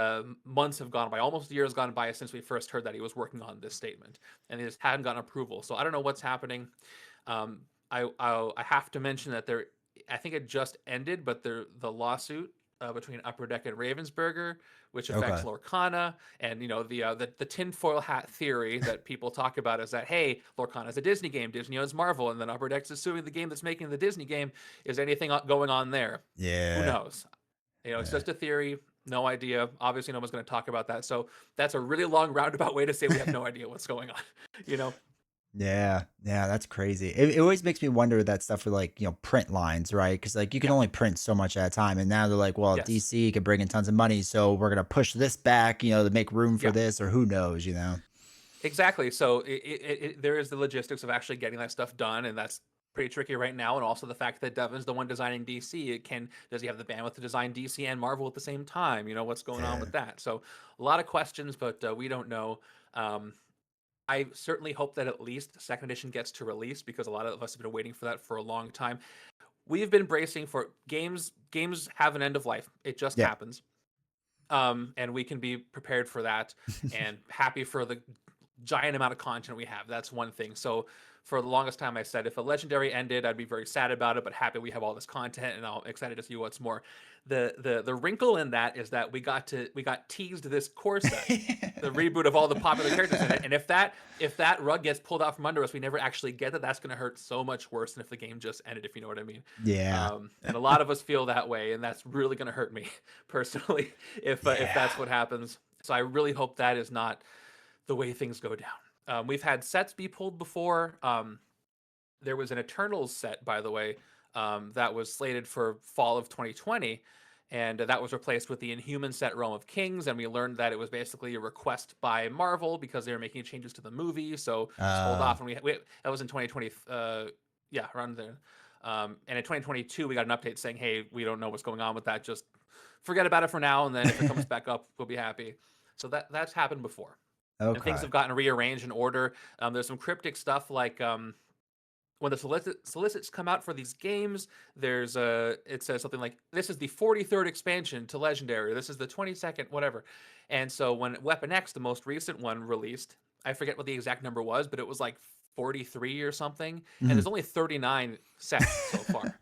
months have gone by, almost a year has gone by since we first heard that he was working on this statement, and they just hadn't gotten approval. So I don't know what's happening. Um, I have to mention that I think it just ended, but the lawsuit between Upper Deck and Ravensburger, which affects Okay. Lorcana, and the tinfoil hat theory that people talk about is that, hey, Lorcana is a Disney game, Disney owns Marvel, and then Upper Deck's is suing the game that's making the Disney game. Is anything going on there? Who Yeah. knows? It's Yeah. just a theory. No idea. Obviously, no one's going to talk about that. So that's a really long roundabout way to say we have no idea what's going on. You know? Yeah, yeah, that's crazy. It always makes me wonder with that stuff for like, print lines, right? Because like you can Yeah. only print so much at a time. And now they're like, well, Yes. DC can bring in tons of money. So we're going to push this back, to make room for Yeah. this or who knows? Exactly. So there is the logistics of actually getting that stuff done, and that's pretty tricky right now. And also the fact that Devin's the one designing DC. Does he have the bandwidth to design DC and Marvel at the same time? What's going on Yeah. with that? So a lot of questions, but we don't know. Um, I certainly hope that at least the second edition gets to release because a lot of us have been waiting for that for a long time. We've been bracing for games. Games have an end of life. It just Yeah. happens. And we can be prepared for that and happy for the giant amount of content we have. That's one thing. So for the longest time, I said if a legendary ended, I'd be very sad about it, but happy we have all this content, and I'm excited to see what's more. The wrinkle in that is that we got teased this core set, the reboot of all the popular characters in it, and if that rug gets pulled out from under us, we never actually get that. That's going to hurt so much worse than if the game just ended, if you know what I mean. Yeah. And a lot of us feel that way, and that's really going to hurt me personally if Yeah. that's what happens. So I really hope that is not the way things go down. We've had sets be pulled before. There was an Eternals set, by the way, that was slated for fall of 2020, and that was replaced with the Inhuman set Realm of Kings. And we learned that it was basically a request by Marvel because they were making changes to the movie. So just hold Uh, off. And that was in 2020. Yeah, around there. And in 2022, we got an update saying, "Hey, we don't know what's going on with that. Just forget about it for now, and then if it comes back up, we'll be happy." So that's happened before, and things okay. have gotten rearranged in order. There's some cryptic stuff like when the solicits come out for these games, it says something like this is the 43rd expansion to Legendary. This is the 22nd, whatever. And so when Weapon X, the most recent one, released, I forget what the exact number was, but it was like 43 or something. And Mhm. there's only 39 sets so far.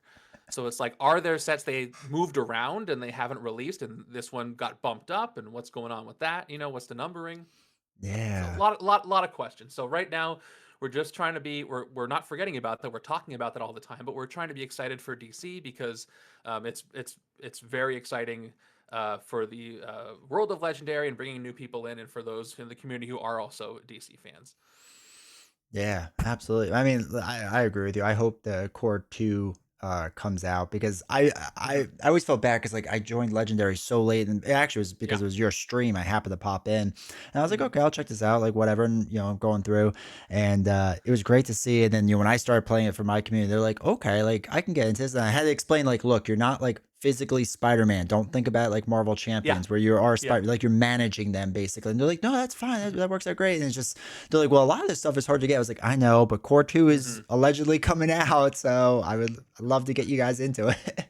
So it's like, are there sets they moved around and they haven't released, and this one got bumped up, and what's going on with that? What's the numbering? So a Yeah. lot of questions. So right now, we're just trying to be we're not forgetting about that. We're talking about that all the time, but we're trying to be excited for DC because it's very exciting for the world of Legendary and bringing new people in, and for those in the community who are also DC fans. Yeah, absolutely. I mean, I agree with you. I hope the core 2 comes out, because I always felt bad because like I joined Legendary so late, and it actually was Yeah. because it was your stream. I happened to pop in, and I was like, Mhm. okay, I'll check this out, like whatever, and I'm going through, and it was great to see. And then when I started playing it for my community, they're like, okay, like I can get into this, and I had to explain like, look, you're not like physically Spider-Man. Don't think about it like Marvel Yeah. Champions where you are Yeah. Spider, like you're managing them basically. And they're like, no, that's fine, that works out great. And it's just they're like, well, a lot of this stuff is hard to get. I was like, I know, but Core 2 is Mhm. allegedly coming out, so I would love to get you guys into it.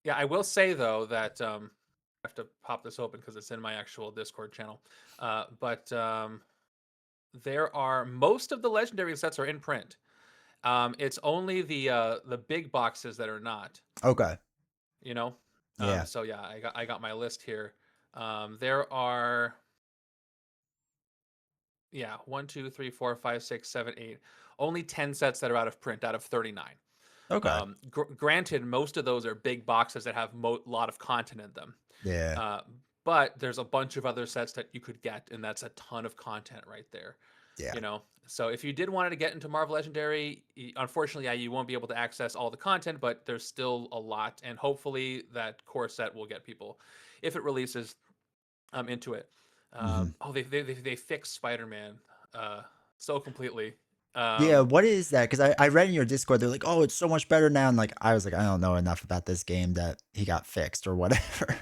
Yeah, I will say though that I have to pop this open because it's in my actual Discord channel. But there are most of the legendary sets are in print. It's only the big boxes that are not. Okay. You know. Yeah. So yeah, I got my list here. There are yeah 1, 2, 3, 4, 5, 6, 7, 8. Only 10 sets that are out of print out of 39. Okay. Granted, most of those are big boxes that have a lot of content in them. Yeah. Uh, but there's a bunch of other sets that you could get, and that's a ton of content right there. Yeah. So if you did want to get into Marvel Legendary, unfortunately, yeah, you won't be able to access all the content, but there's still a lot, and hopefully that core set will get people, if it releases, into it. Hmm. Oh, they fixed Spider-Man uh, so completely. Yeah. Um, What is that? Because I read in your Discord, they're like, oh, it's so much better now. And like, I was like, I don't know enough about this game that he got fixed or whatever.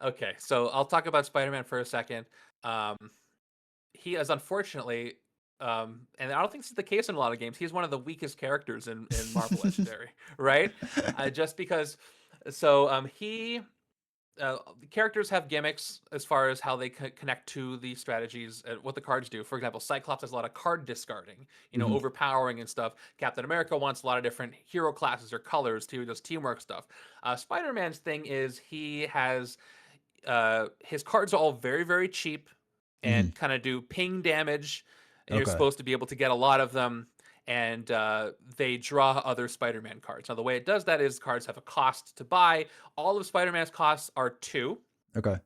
okay, so I'll talk about Spider-Man for a second. Um, he is unfortunately, and I don't think this is the case in a lot of games. He's one of the weakest characters in Marvel Legendary, right? Just because, so he the characters have gimmicks as far as how they connect to the strategies and what the cards do. For example, Cyclops has a lot of card discarding, Hmm. overpowering and stuff. Captain America wants a lot of different hero classes or colors too, does teamwork stuff. Spider Man's thing is he has his cards are all very, very cheap Hmm. and kind of do ping damage, and you're Okay. supposed to be able to get a lot of them. And they draw other Spider-Man cards. Now, the way it does that is cards have a cost to buy. All of Spider-Man's costs are two, Okay.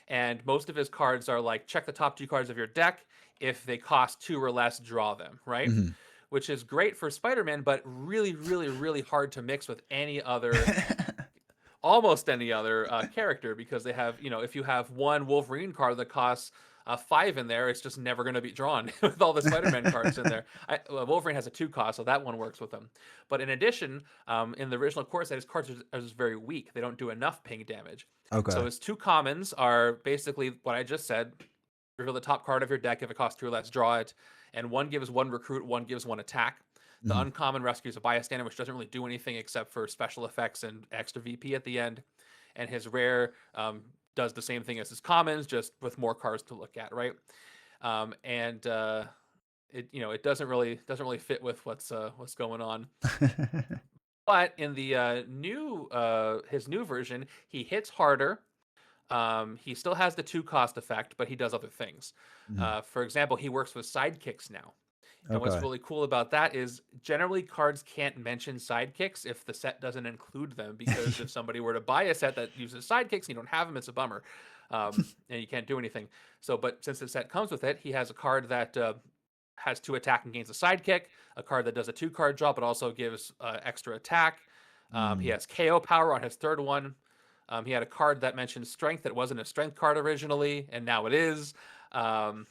and most of his cards are like check the top two cards of your deck. If they cost two or less, draw them. Right, Hmm. which is great for Spider-Man, but really, really, really hard to mix with any other almost any other character because they have, if you have one Wolverine card that costs five in there, it's just never going to be drawn with all the Spider-Man cards in there. Wolverine has a two cost, so that one works with them. But in addition, in the original core set, his cards are just very weak. They don't do enough ping damage. So Okay. his two commons are basically what I just said. Reveal the top card of your deck. If it costs two or less, draw it. And one gives one recruit, one gives one attack. The Hmm. uncommon rescues a bystander, which doesn't really do anything except for special effects and extra VP at the end. And his rare does the same thing as his commons, just with more cards to look at, right? And it doesn't really fit with what's going on. But in the new his new version, he hits harder. He still has the two cost effect, but he does other things. Hmm. For example, he works with sidekicks now. And what's Okay. really cool about that is generally cards can't mention sidekicks if the set doesn't include them, because if somebody were to buy a set that uses sidekicks and you don't have them, it's a bummer. And you can't do anything. So, but since the set comes with it, he has a card that has two attack and gains a sidekick, a card that does a two card drop but also gives extra attack. He Mm. has KO power on his third one. He had a card that mentioned strength that wasn't a strength card originally, and now it is. Um,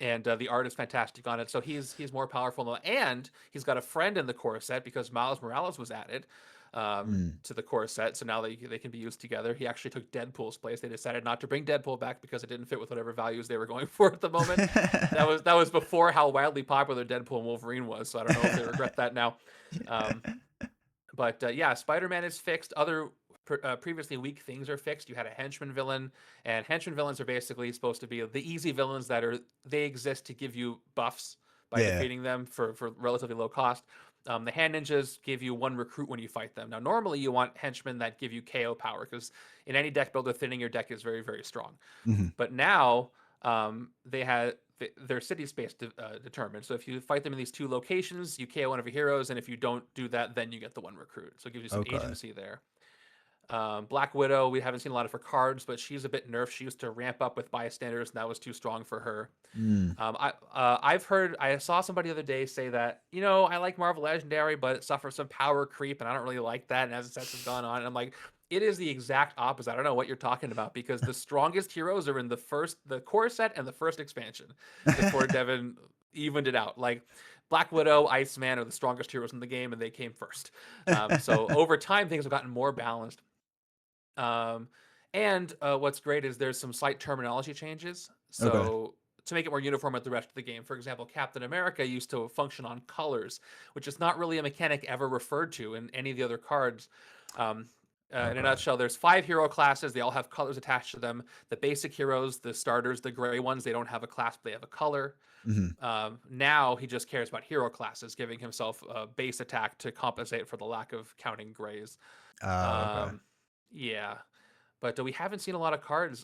and the art is fantastic on it. So he's more powerful now, and he's got a friend in the core set because Miles Morales was added Mm. to the core set. So now they can be used together. He actually took Deadpool's place. They decided not to bring Deadpool back because it didn't fit with whatever values they were going for at the moment. That was before how wildly popular Deadpool and Wolverine was. So I don't know if they regret that now. Um, but yeah, Spider-Man is fixed. Other previously weak things are fixed. You had a henchman villain, and henchman villains are basically supposed to be the easy villains they exist to give you buffs by Yeah. defeating them for relatively low cost. The hand ninjas give you one recruit when you fight them. Now, normally you want henchmen that give you KO power because in any deck builder, thinning your deck is very, very strong. Mhm. But now they had their city space determined. So if you fight them in these two locations, you KO one of your heroes, and if you don't do that, then you get the one recruit. So it gives you some Okay. agency there. Black Widow, we haven't seen a lot of her cards, but she's a bit nerfed. She used to ramp up with bystanders, and that was too strong for her. Mm. I saw somebody the other day say that, I like Marvel Legendary, but it suffers some power creep, and I don't really like that. And as the sets have gone on, and I'm like, it is the exact opposite. I don't know what you're talking about because the strongest heroes are in the core set and the first expansion before Devin evened it out. Like Black Widow, Iceman are the strongest heroes in the game, and they came first. So over time, things have gotten more balanced. Um, and what's great is there's some slight terminology changes. Okay. So to make it more uniform with the rest of the game, for example, Captain America used to function on colors, which is not really a mechanic ever referred to in any of the other cards. Um, in a Okay. nutshell, there's 5 hero classes. They all have colors attached to them. The basic heroes, the starters, the gray ones, they don't have a class, but they have a color. Hmm. Now he just cares about hero classes, giving himself a base attack to compensate for the lack of counting grays. Okay. Um, yeah, but we haven't seen a lot of cards.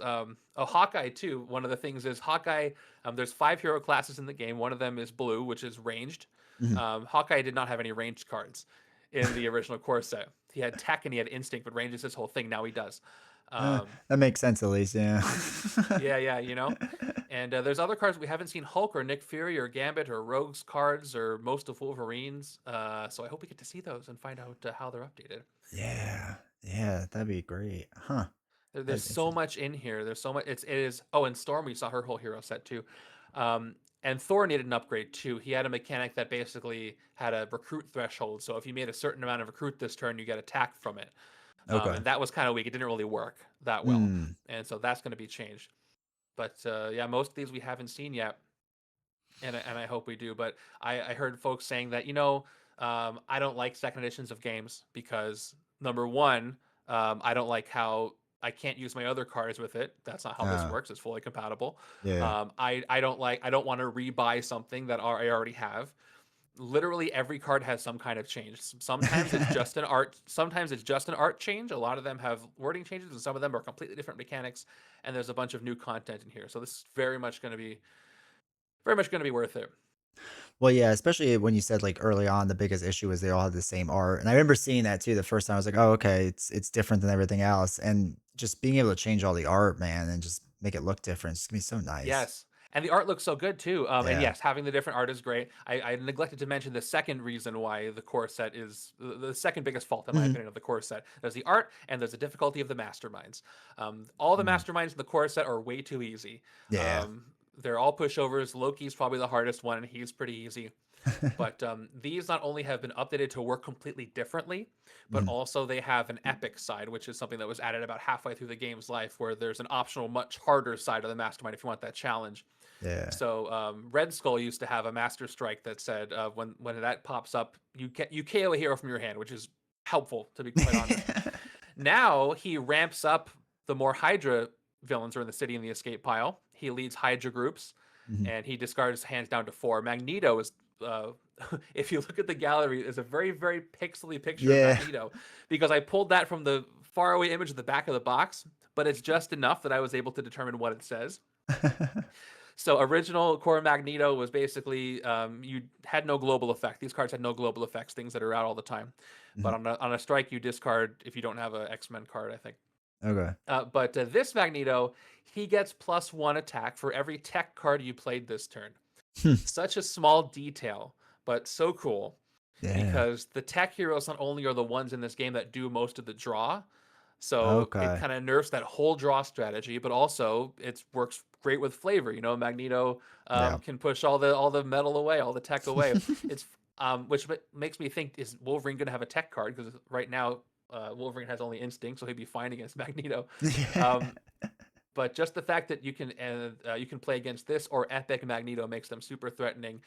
Hawkeye too. One of the things is Hawkeye. There's 5 hero classes in the game. One of them is blue, which is ranged. Hmm. Hawkeye did not have any ranged cards in the original core set. He had tech and he had instinct, but range is his whole thing. Now he does. Um, That makes sense at least. Yeah. yeah, yeah, And there's other cards we haven't seen: Hulk or Nick Fury or Gambit or Rogue's cards or most of Wolverine's. So I hope we get to see those and find out how they're updated. Yeah. Yeah. That'd be great. Huh. There's That's so interesting. much in here. There's so much. It is. Oh, and Storm, we saw her whole hero set too. And Thor needed an upgrade too. He had a mechanic that basically had a recruit threshold. So if you made a certain amount of recruit this turn, you get attack from it. Okay. And that was kind of weak. It didn't really work that well. Hmm. And so that's going to be changed. But yeah, most of these we haven't seen yet, and I hope we do. But I heard folks saying that I don't like second editions of games because number one, I don't like how I can't use my other cards with it. That's not how this Oh. works. It's fully compatible. Yeah. I don't want to rebuy something that I already have. Literally every card has some kind of change. Sometimes it's just an art. Sometimes it's just an art change. A lot of them have wording changes, and some of them are completely different mechanics. And there's a bunch of new content in here. So this is very much going to be worth it. Well, yeah, especially when you said like early on, the biggest issue was they all had the same art, and I remember seeing that too the first time. I was like, oh, okay, it's different than everything else, and just being able to change all the art, man, and just make it look different. It's gonna be so nice. Yes. And the art looks so good too. And Yeah. yes, having the different art is great. I neglected to mention the second reason why the core set is the second biggest fault, in my Hmm. opinion, of the core set. There's the art and there's the difficulty of the masterminds. All the Hmm. masterminds in the core set are way too easy. Yeah. Um, they're all pushovers. Loki's probably the hardest one, and he's pretty easy. But these not only have been updated to work completely differently, but Mhm. also they have an epic side, which is something that was added about halfway through the game's life, where there's an optional, much harder side of the mastermind if you want that challenge. Yeah. So Red Skull used to have a Master Strike that said when that pops up, you KO a hero from your hand, which is helpful to be quite honest. Now he ramps up the more Hydra villains are in the city in the escape pile. He leads Hydra groups, Mhm. and he discards hands down to 4. Magneto is, if you look at the gallery, is a very very pixely picture of Yeah. Magneto, because I pulled that from the faraway image of the back of the box, but it's just enough that I was able to determine what it says. So original core Magneto was basically you had no global effect. These cards had no global effects, things that are out all the time. But Mhm. on a strike, you discard if you don't have an X-Men card, I think. Okay. But this Magneto, he gets +1 attack for every tech card you played this turn. Hmm. Such a small detail, but so cool Yeah. because the tech heroes not only are the ones in this game that do most of the draw, so it Okay. kind of nerfs that whole draw strategy, but also it works great with flavor. Magneto Yeah. can push all the metal away, all the tech away. It's which makes me think, is Wolverine going to have a tech card? Because right now Wolverine has only instinct, so he'd be fine against Magneto. Yeah. Um, but just the fact that you can play against this or Epic Magneto makes them super threatening.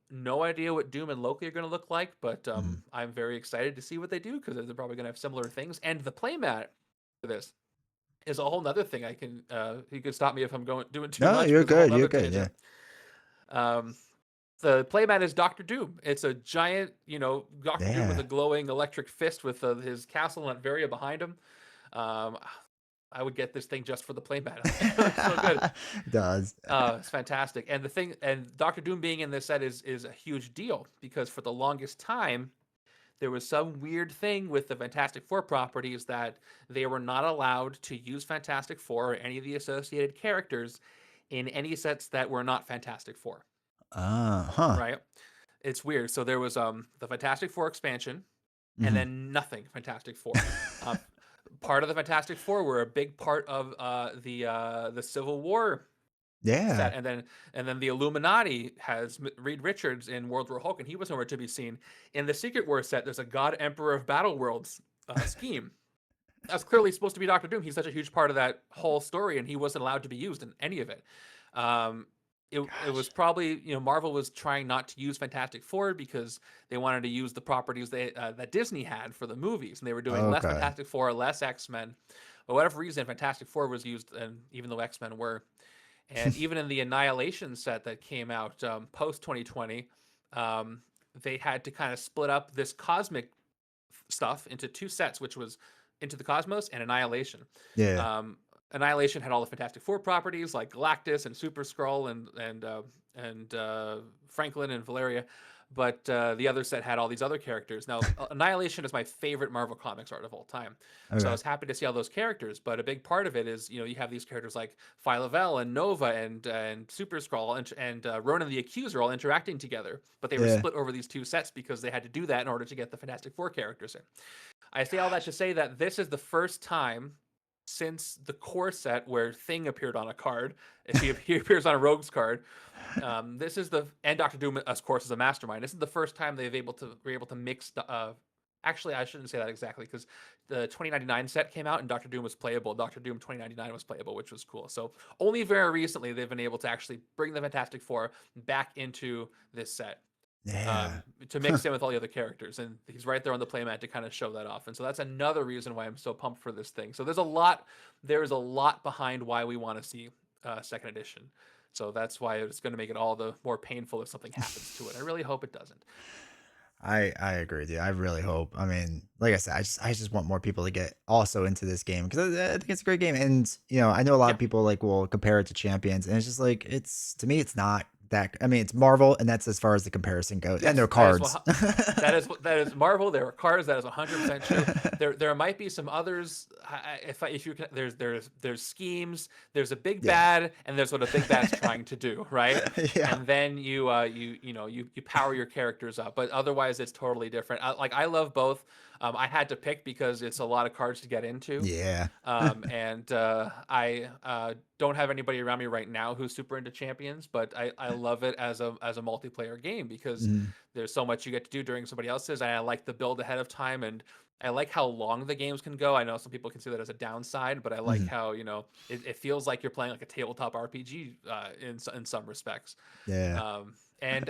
No idea what Doom and Loki are going to look like, but Mhm. I'm very excited to see what they do because they're probably going to have similar things. And the playmat for this is a whole nother thing. You could stop me if I'm going doing too No, much, you're but it's a whole good. You're nother good. Yeah. tangent. Um, the playmat is Doctor Doom. It's a giant, Doctor Doom with a Yeah. glowing electric fist with his castle and Latveria behind him. Um, I would get this thing just for the playmat. It's so good. It does. It's fantastic. And Doctor Doom being in this set is a huge deal because for the longest time there was some weird thing with the Fantastic Four properties that they were not allowed to use Fantastic Four or any of the associated characters in any sets that were not Fantastic Four, Huh. right? It's weird. So there was the Fantastic Four expansion, and Hmm. then nothing Fantastic Four. Uh, Part of the Fantastic Four were a big part of the Civil War set, Yeah. and then the Illuminati has Reed Richards in World War Hulk, and he was nowhere to be seen. In the Secret War set, there's a God Emperor of Battle Worlds scheme. That's clearly supposed to be Doctor Doom. He's such a huge part of that whole story, and he wasn't allowed to be used in any of it. Um, it was Gosh. probably, Marvel was trying not to use Fantastic Four because they wanted to use the properties that Disney had for the movies, and they were doing less Okay. Fantastic Four, less X Men. For whatever reason, Fantastic Four was used, and even though X Men were, and even in the Annihilation set that came out post 2020, um, they had to kind of split up this cosmic stuff into two sets, which was Into the Cosmos and Annihilation. Yeah. Um, Annihilation had all the Fantastic Four properties like Galactus and Super Skrull and Franklin and Valeria, but the other set had all these other characters. Now, Annihilation is my favorite Marvel Comics art of all time, so I Okay. was happy to see all those characters. But a big part of it is, you have these characters like Phyla-Vell and Nova and Super Skrull and Ronan the Accuser all interacting together, but they were Yeah. split over these two sets because they had to do that in order to get the Fantastic Four characters in. I say all that to Gosh. say that this is the first time since the core set where Thing appeared on a card. He appears on a Rogue's card. This is the and Doctor Doom, of course, is a mastermind. This is the first time were able to mix. Actually, I shouldn't say that exactly because the 2099 set came out and Doctor Doom was playable. Doctor Doom 2099 was playable, which was cool. So only very recently they've been able to actually bring the Fantastic Four back into this set, Yeah. to mix in with all the other characters. And he's right there on the playmat to kind of show that off. And so that's another reason why I'm so pumped for this thing. So there is a lot behind why we want to see second edition. So that's why it's going to make it all the more painful if something happens to it. I really hope it doesn't. I agree with you. I really hope. I mean, like I said, I just want more people to get also into this game because I think it's a great game. And I know a lot Yeah. of people like will compare it to Champions, and it's just like it's to me, it's not that. I mean, it's Marvel, and that's as far as the comparison goes. And their Yes, that is cards. that is Marvel. There are cards. That is 100% true. There might be some others. If you can, there's schemes. There's a big Yeah. bad, and there's what a big bad's trying to do, right? Yeah. And then you power your characters up. But otherwise, it's totally different. I love both. I had to pick because it's a lot of cards to get into. Yeah. And I don't have anybody around me right now who's super into Champions, but I love it as a multiplayer game because Mhm. there's so much you get to do during somebody else's, and I like the build ahead of time, and I like how long the games can go. I know some people consider that as a downside, but I like Mhm. how it feels like you're playing like a tabletop RPG in some respects. Yeah. And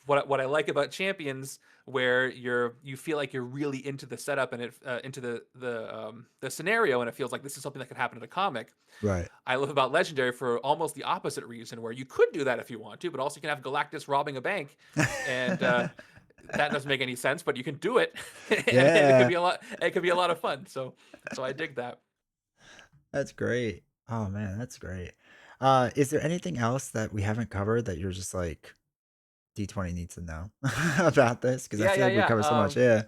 what I like about Champions, where you feel like you're really into the setup and into the scenario, and it feels like this is something that could happen in a comic. Right. I love about Legendary for almost the opposite reason, where you could do that if you want to, but also you can have Galactus robbing a bank, and that doesn't make any sense, but you can do it, and it could Yeah. be a lot. It could be a lot of fun. So I dig that. That's great. Oh man, that's great. Is there anything else that we haven't covered that you're just like D20 needs to know about this? Because I Yeah, feel yeah, like we yeah. covered so much. Yeah.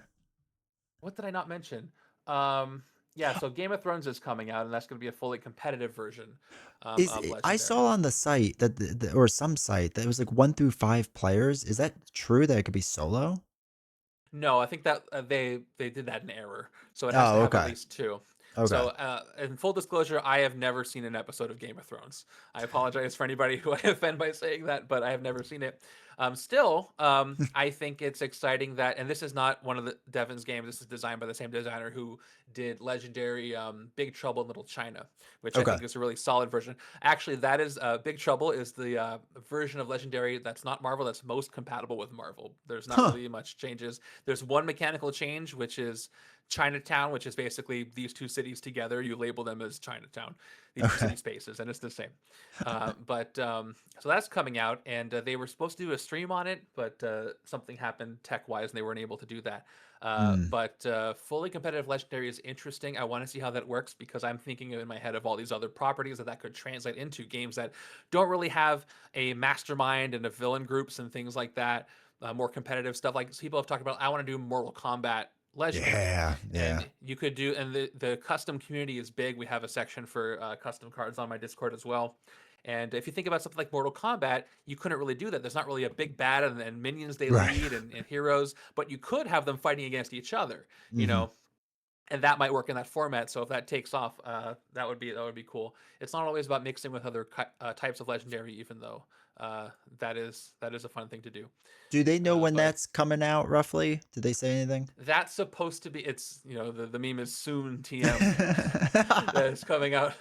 What did I not mention? Um, yeah, so Game of Thrones is coming out, and that's going to be a fully competitive version of I Legendary. saw on the site that or some site that it was like 1 through 5 players. Is that true that it could be solo? No, I think that they did that in error. So it has to Oh, have at okay. least two. Okay. So, in full disclosure, I have never seen an episode of Game of Thrones. I apologize for anybody who I offend by saying that, but I have never seen it. Still, I think it's exciting that, and this is not one of the Devin's games. This is designed by the same designer who did Legendary Big Trouble in Little China, which I Okay. think is a really solid version. Actually, that is Big Trouble is the version of Legendary that's not Marvel that's most compatible with Marvel. There's not Huh. really much changes. There's one mechanical change, which is Chinatown, which is basically these two cities together. You label them as Chinatown, these two Okay. city spaces, and it's the same. But So that's coming out, and they were supposed to do a stream on it, but something happened tech wise, and they weren't able to do that. Mm. But fully competitive Legendary is interesting. I want to see how that works because I'm thinking in my head of all these other properties that could translate into games that don't really have a mastermind and a villain groups and things like that. more competitive stuff. Like people have talked about, I want to do Mortal Kombat Legendary, Yeah, yeah. and you could do, and the custom community is big. We have a section for custom cards on my Discord as well. And if you think about something like Mortal Kombat, you couldn't really do that. There's not really a big bad and minions they Right. lead and heroes, but you could have them fighting against each other, you Hmm. know, and that might work in that format. So if that takes off, that would be cool. It's not always about mixing with other types of legendary, even though uh, that is a fun thing to do. Do they know when But that's coming out roughly? Did they say anything? that's supposed to be. It's the meme is soon TM that is coming out.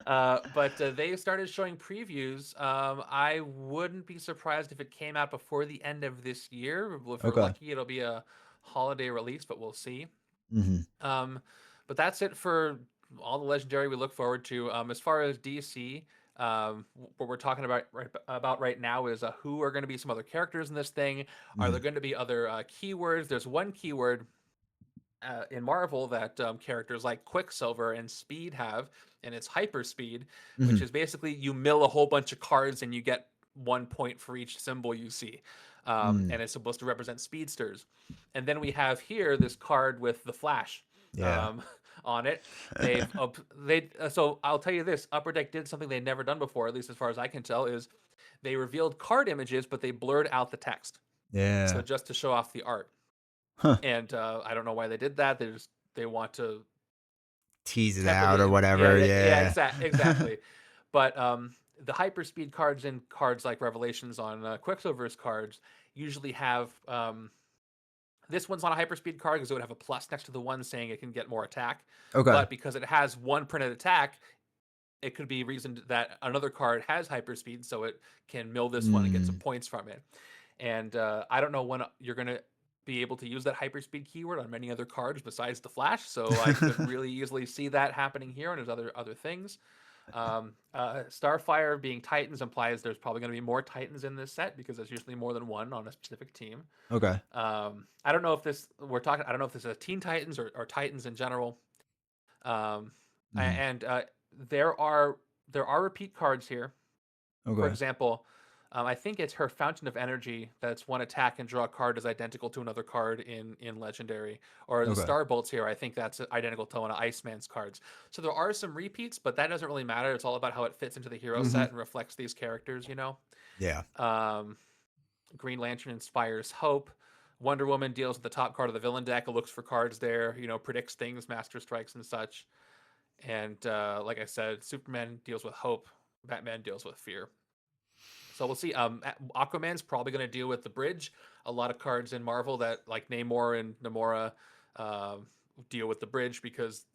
But they started showing previews. I wouldn't be surprised if it came out before the end of this year. If we're Okay. lucky, it'll be a holiday release, but we'll see. Hmm. Um, but that's it for all the legendary we look forward to. As far as DC, what we're talking about right now is who are going to be some other characters in this thing. Are there Hmm. going to be other keywords? There's one keyword in Marvel that characters like Quicksilver and Speed have, and it's hyperspeed, which Hmm. is basically you mill a whole bunch of cards and you get 1 point for each symbol you see. Mm. And it's supposed to represent speedsters. And then we have here this card with the Flash Yeah. um, on it. So I'll tell you this: Upper Deck did something they'd never done before, at least as far as I can tell, is they revealed card images, but they blurred out the text. So Yeah. just to show off the art. Huh. And I don't know why they did that. They want to Tease it temper out or the yeah whatever. yeah yeah Yeah. exactly. But the hyperspeed cards in cards like Revelations on Quicksilver's cards usually have this one's not a hyperspeed card because it would have a plus next to the one saying it can get more attack, Okay. but because it has one printed attack, it could be reasoned that another card has hyperspeed, so it can mill this one and get some Mm. points from it. And I don't know when you're gonna be able to use that hyperspeed keyword on many other cards besides the Flash. So I could really easily see that happening here, and there's other things. Starfire being Titans implies there's probably going to be more Titans in this set because there's usually more than one on a specific team. Okay. I don't know if this we're talking. I don't know if this is Teen Titans or Titans in general. Um, Hmm. and there are repeat cards here. For Okay. example, I think it's her Fountain of Energy that's one attack and draw a card is identical to another card in Legendary. Or the Okay. Star Bolts here, I think that's identical to one of Iceman's cards. So there are some repeats, but that doesn't really matter. It's all about how it fits into the hero Hmm. set and reflects these characters. Yeah. Um, Green Lantern inspires hope. Wonder Woman deals with the top card of the villain deck. It looks for cards there, predicts things, master strikes, and such. And like I said, Superman deals with hope. Batman deals with fear. So we'll see. Aquaman's probably going to deal with the bridge. A lot of cards in Marvel that like Namor and Namora um, deal with the bridge because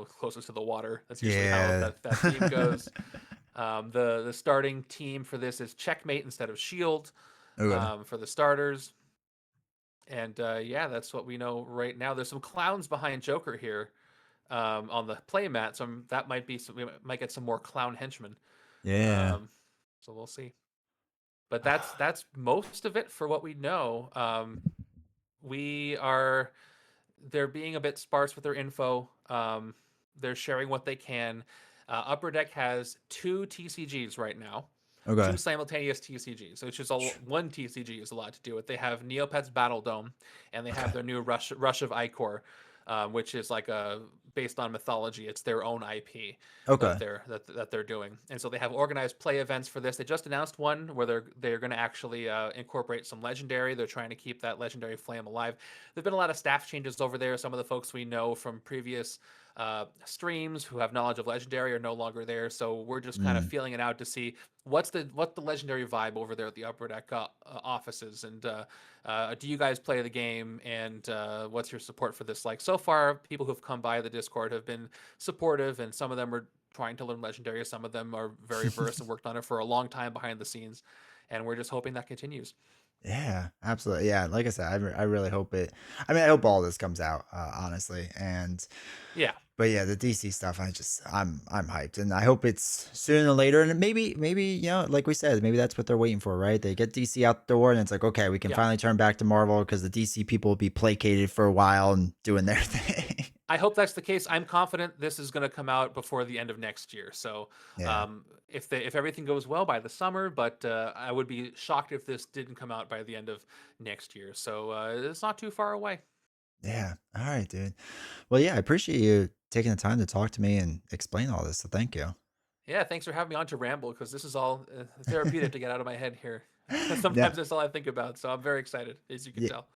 closest to the water. That's usually how Yeah. that theme goes. The starting team for this is Checkmate instead of Shield Okay. for the starters. And yeah, that's what we know right now. There's some clowns behind Joker here on the playmat, so that might be we might get some more clown henchmen. Yeah. Um, so we'll see. But that's most of it for what we know. We are they're being a bit sparse with their info. They're sharing what they can. Upper Deck has two TCGs right now, two Okay. simultaneous TCGs, which is one TCG is a lot to do with. They have Neopets Battle Dome, and they have Okay. their new Rush of Icor, which is like a based on mythology. It's their own IP that Okay. they're doing, and so they have organized play events for this. They just announced one where they're going to actually incorporate some legendary. They're trying to keep that legendary flame alive. There've been a lot of staff changes over there. Some of the folks we know from previous streams who have knowledge of legendary are no longer there. So we're just kind of Mm. feeling it out to see what the legendary vibe over there at the Upper Deck offices, and do you guys play the game, and what's your support for this like? So far, people who've come by the Discord have been supportive, and some of them are trying to learn legendary. Some of them are very versed and worked on it for a long time behind the scenes, and we're just hoping that continues. Yeah, absolutely. Yeah, like I said, I really hope it. I mean, I hope all this comes out, honestly. And Yeah, but yeah, the DC stuff, I'm hyped, and I hope it's sooner than later. And maybe like we said, maybe that's what they're waiting for, right? They get DC out the door, and it's like, okay, we can yeah. finally turn back to Marvel because the DC people will be placated for a while and doing their thing. I hope that's the case. I'm confident this is going to come out before the end of next year. So, Yeah. if everything goes well by the summer, but I would be shocked if this didn't come out by the end of next year. So it's not too far away. Yeah. All right, dude. Well, yeah, I appreciate you taking the time to talk to me and explain all this. So thank you. Yeah, thanks for having me on to ramble because this is all therapeutic to get out of my head here. Sometimes Yeah. that's all I think about. So I'm very excited, as you can Yeah. tell.